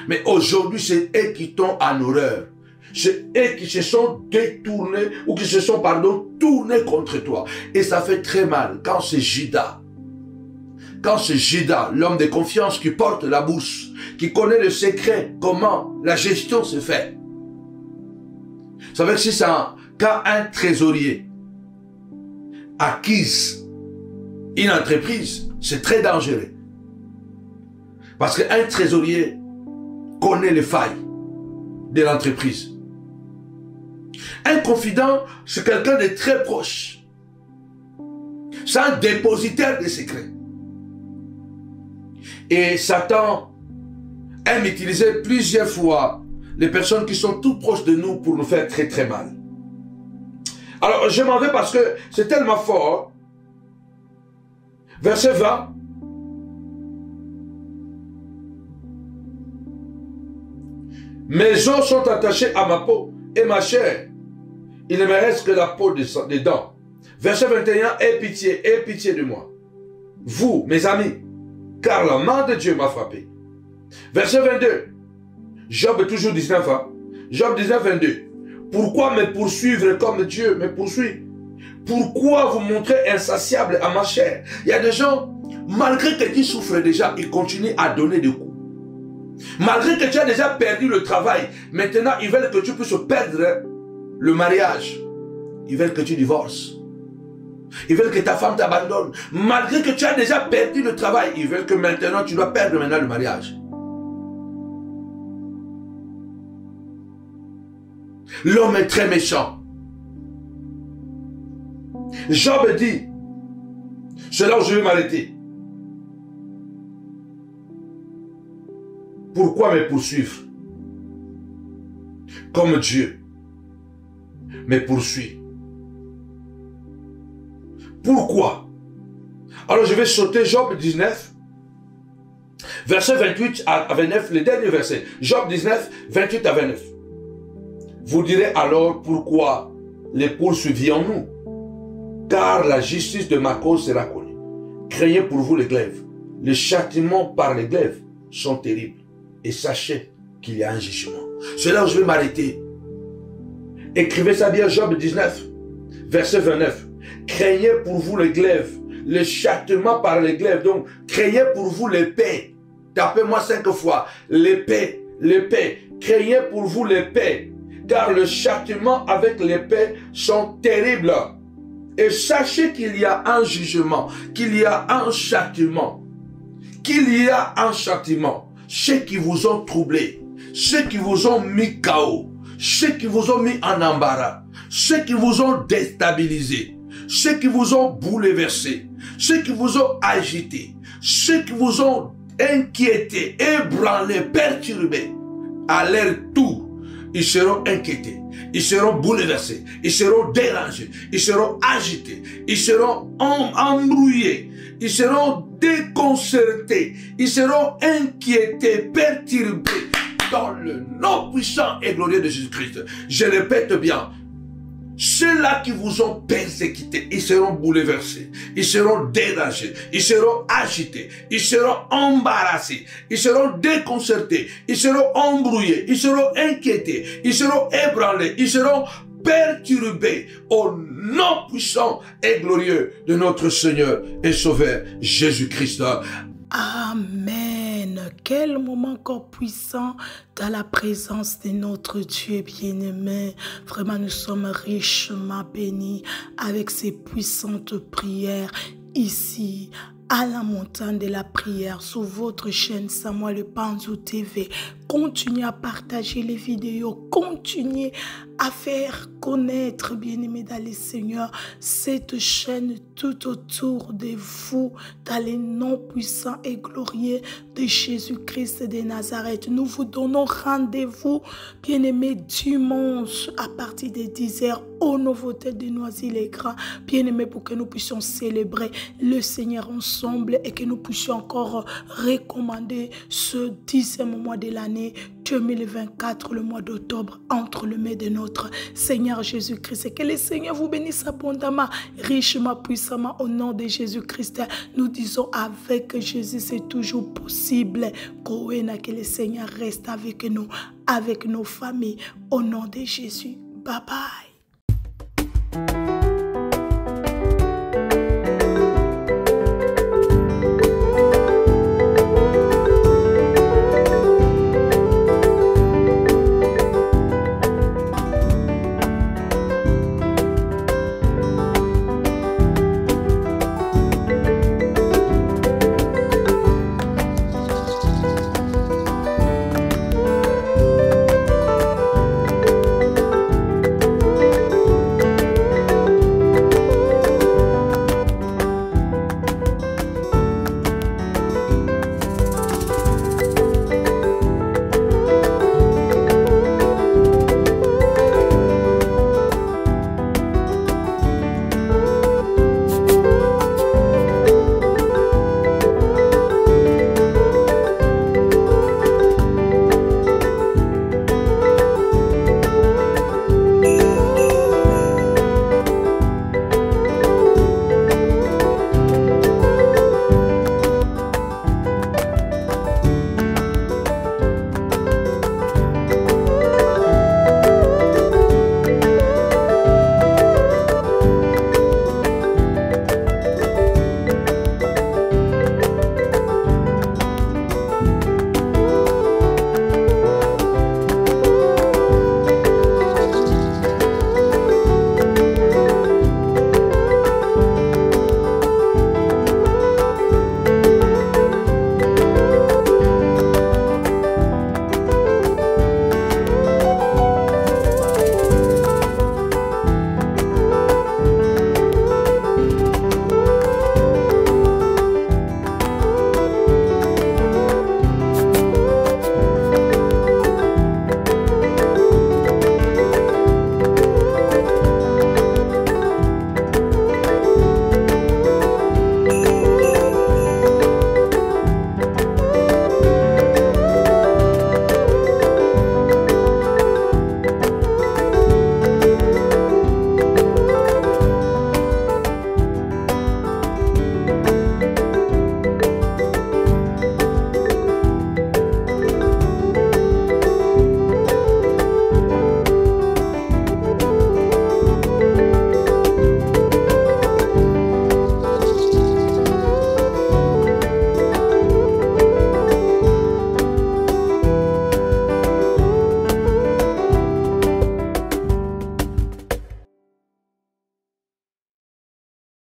Mais aujourd'hui, c'est eux qui t'ont en horreur. C'est eux qui se sont détournés ou qui se sont, tournés contre toi. Et ça fait très mal quand c'est Judas. Quand c'est Judas, l'homme de confiance qui porte la bourse, qui connaît le secret, comment la gestion se fait. Vous savez que si c'est quand un trésorier acquise une entreprise, c'est très dangereux. Parce qu'un trésorier connaît les failles de l'entreprise. Un confident, c'est quelqu'un de très proche. C'est un dépositaire de secrets. Et Satan aime utiliser plusieurs fois les personnes qui sont tout proches de nous pour nous faire très très mal. Alors je m'en vais parce que c'est tellement fort. Verset 20. Mes os sont attachés à ma peau et ma chair. Il ne me reste que la peau des dents. Verset 21. Aie pitié de moi. Vous, mes amis, car la main de Dieu m'a frappé. Verset 22. Job toujours 19. Hein? Job 19, 22. Pourquoi me poursuivre comme Dieu me poursuit? Pourquoi vous montrez insatiable à ma chair? Il y a des gens, malgré que tu souffres déjà, ils continuent à donner des coups. Malgré que tu as déjà perdu le travail, maintenant ils veulent que tu puisses perdre le mariage. Ils veulent que tu divorces. Ils veulent que ta femme t'abandonne. Malgré que tu as déjà perdu le travail, ils veulent que maintenant tu dois perdre maintenant le mariage. L'homme est très méchant. Job dit, c'est là où je vais m'arrêter. Pourquoi me poursuivre? Comme Dieu me poursuit. Pourquoi? Alors je vais sauter Job 19, verset 28 à 29, le dernier verset. Job 19, 28 à 29. Vous direz alors pourquoi les poursuivions-nous? Car la justice de ma cause sera connue. Craignez pour vous les glaives. Les châtiments par les glaives sont terribles. Et sachez qu'il y a un jugement. C'est là où je vais m'arrêter. Écrivez ça bien, Job 19, verset 29. Craignez pour vous les glaives, le châtiment par les glaives. Donc, craignez pour vous l'épée. Tapez-moi 5 fois. L'épée, l'épée. Craignez pour vous l'épée, car le châtiment avec l'épée sont terribles. Et sachez qu'il y a un jugement, qu'il y a un châtiment, qu'il y a un châtiment. Ceux qui vous ont troublé, ceux qui vous ont mis KO, ceux qui vous ont mis en embarras, ceux qui vous ont déstabilisé, ceux qui vous ont bouleversé, ceux qui vous ont agité, ceux qui vous ont inquiété, ébranlé, perturbé, à leur tour, ils seront inquiétés, ils seront bouleversés, ils seront dérangés, ils seront agités, ils seront embrouillés, ils seront déconcertés, ils seront inquiétés, perturbés, dans le nom puissant et glorieux de Jésus-Christ. Je répète bien, ceux-là qui vous ont persécutés, ils seront bouleversés, ils seront dérangés, ils seront agités, ils seront embarrassés, ils seront déconcertés, ils seront embrouillés, ils seront inquiétés, ils seront ébranlés, ils seront perturbés au nom puissant et glorieux de notre Seigneur et Sauveur Jésus-Christ. Amen. Quel moment encore puissant dans la présence de notre Dieu bien-aimé. Vraiment, nous sommes richement bénis avec ces puissantes prières ici à la montagne de la prière sur votre chaîne Samuel Panzou TV. Continuez à partager les vidéos, continuez à faire connaître, bien-aimés dans le Seigneur, cette chaîne tout autour de vous, dans les noms puissants et glorieux de Jésus-Christ de Nazareth. Nous vous donnons rendez-vous, bien-aimés, dimanche à partir de 10h au Nouveauté de Noisy-le-Grand, bien-aimés, pour que nous puissions célébrer le Seigneur ensemble et que nous puissions encore recommander ce 10e mois de l'année 2024, le mois d'octobre, entre le mai de notre Seigneur Jésus-Christ. Et que le Seigneur vous bénisse abondamment, richement, puissamment, au nom de Jésus-Christ. Nous disons avec Jésus, c'est toujours possible. Que le Seigneur reste avec nous, avec nos familles, au nom de Jésus. Bye bye.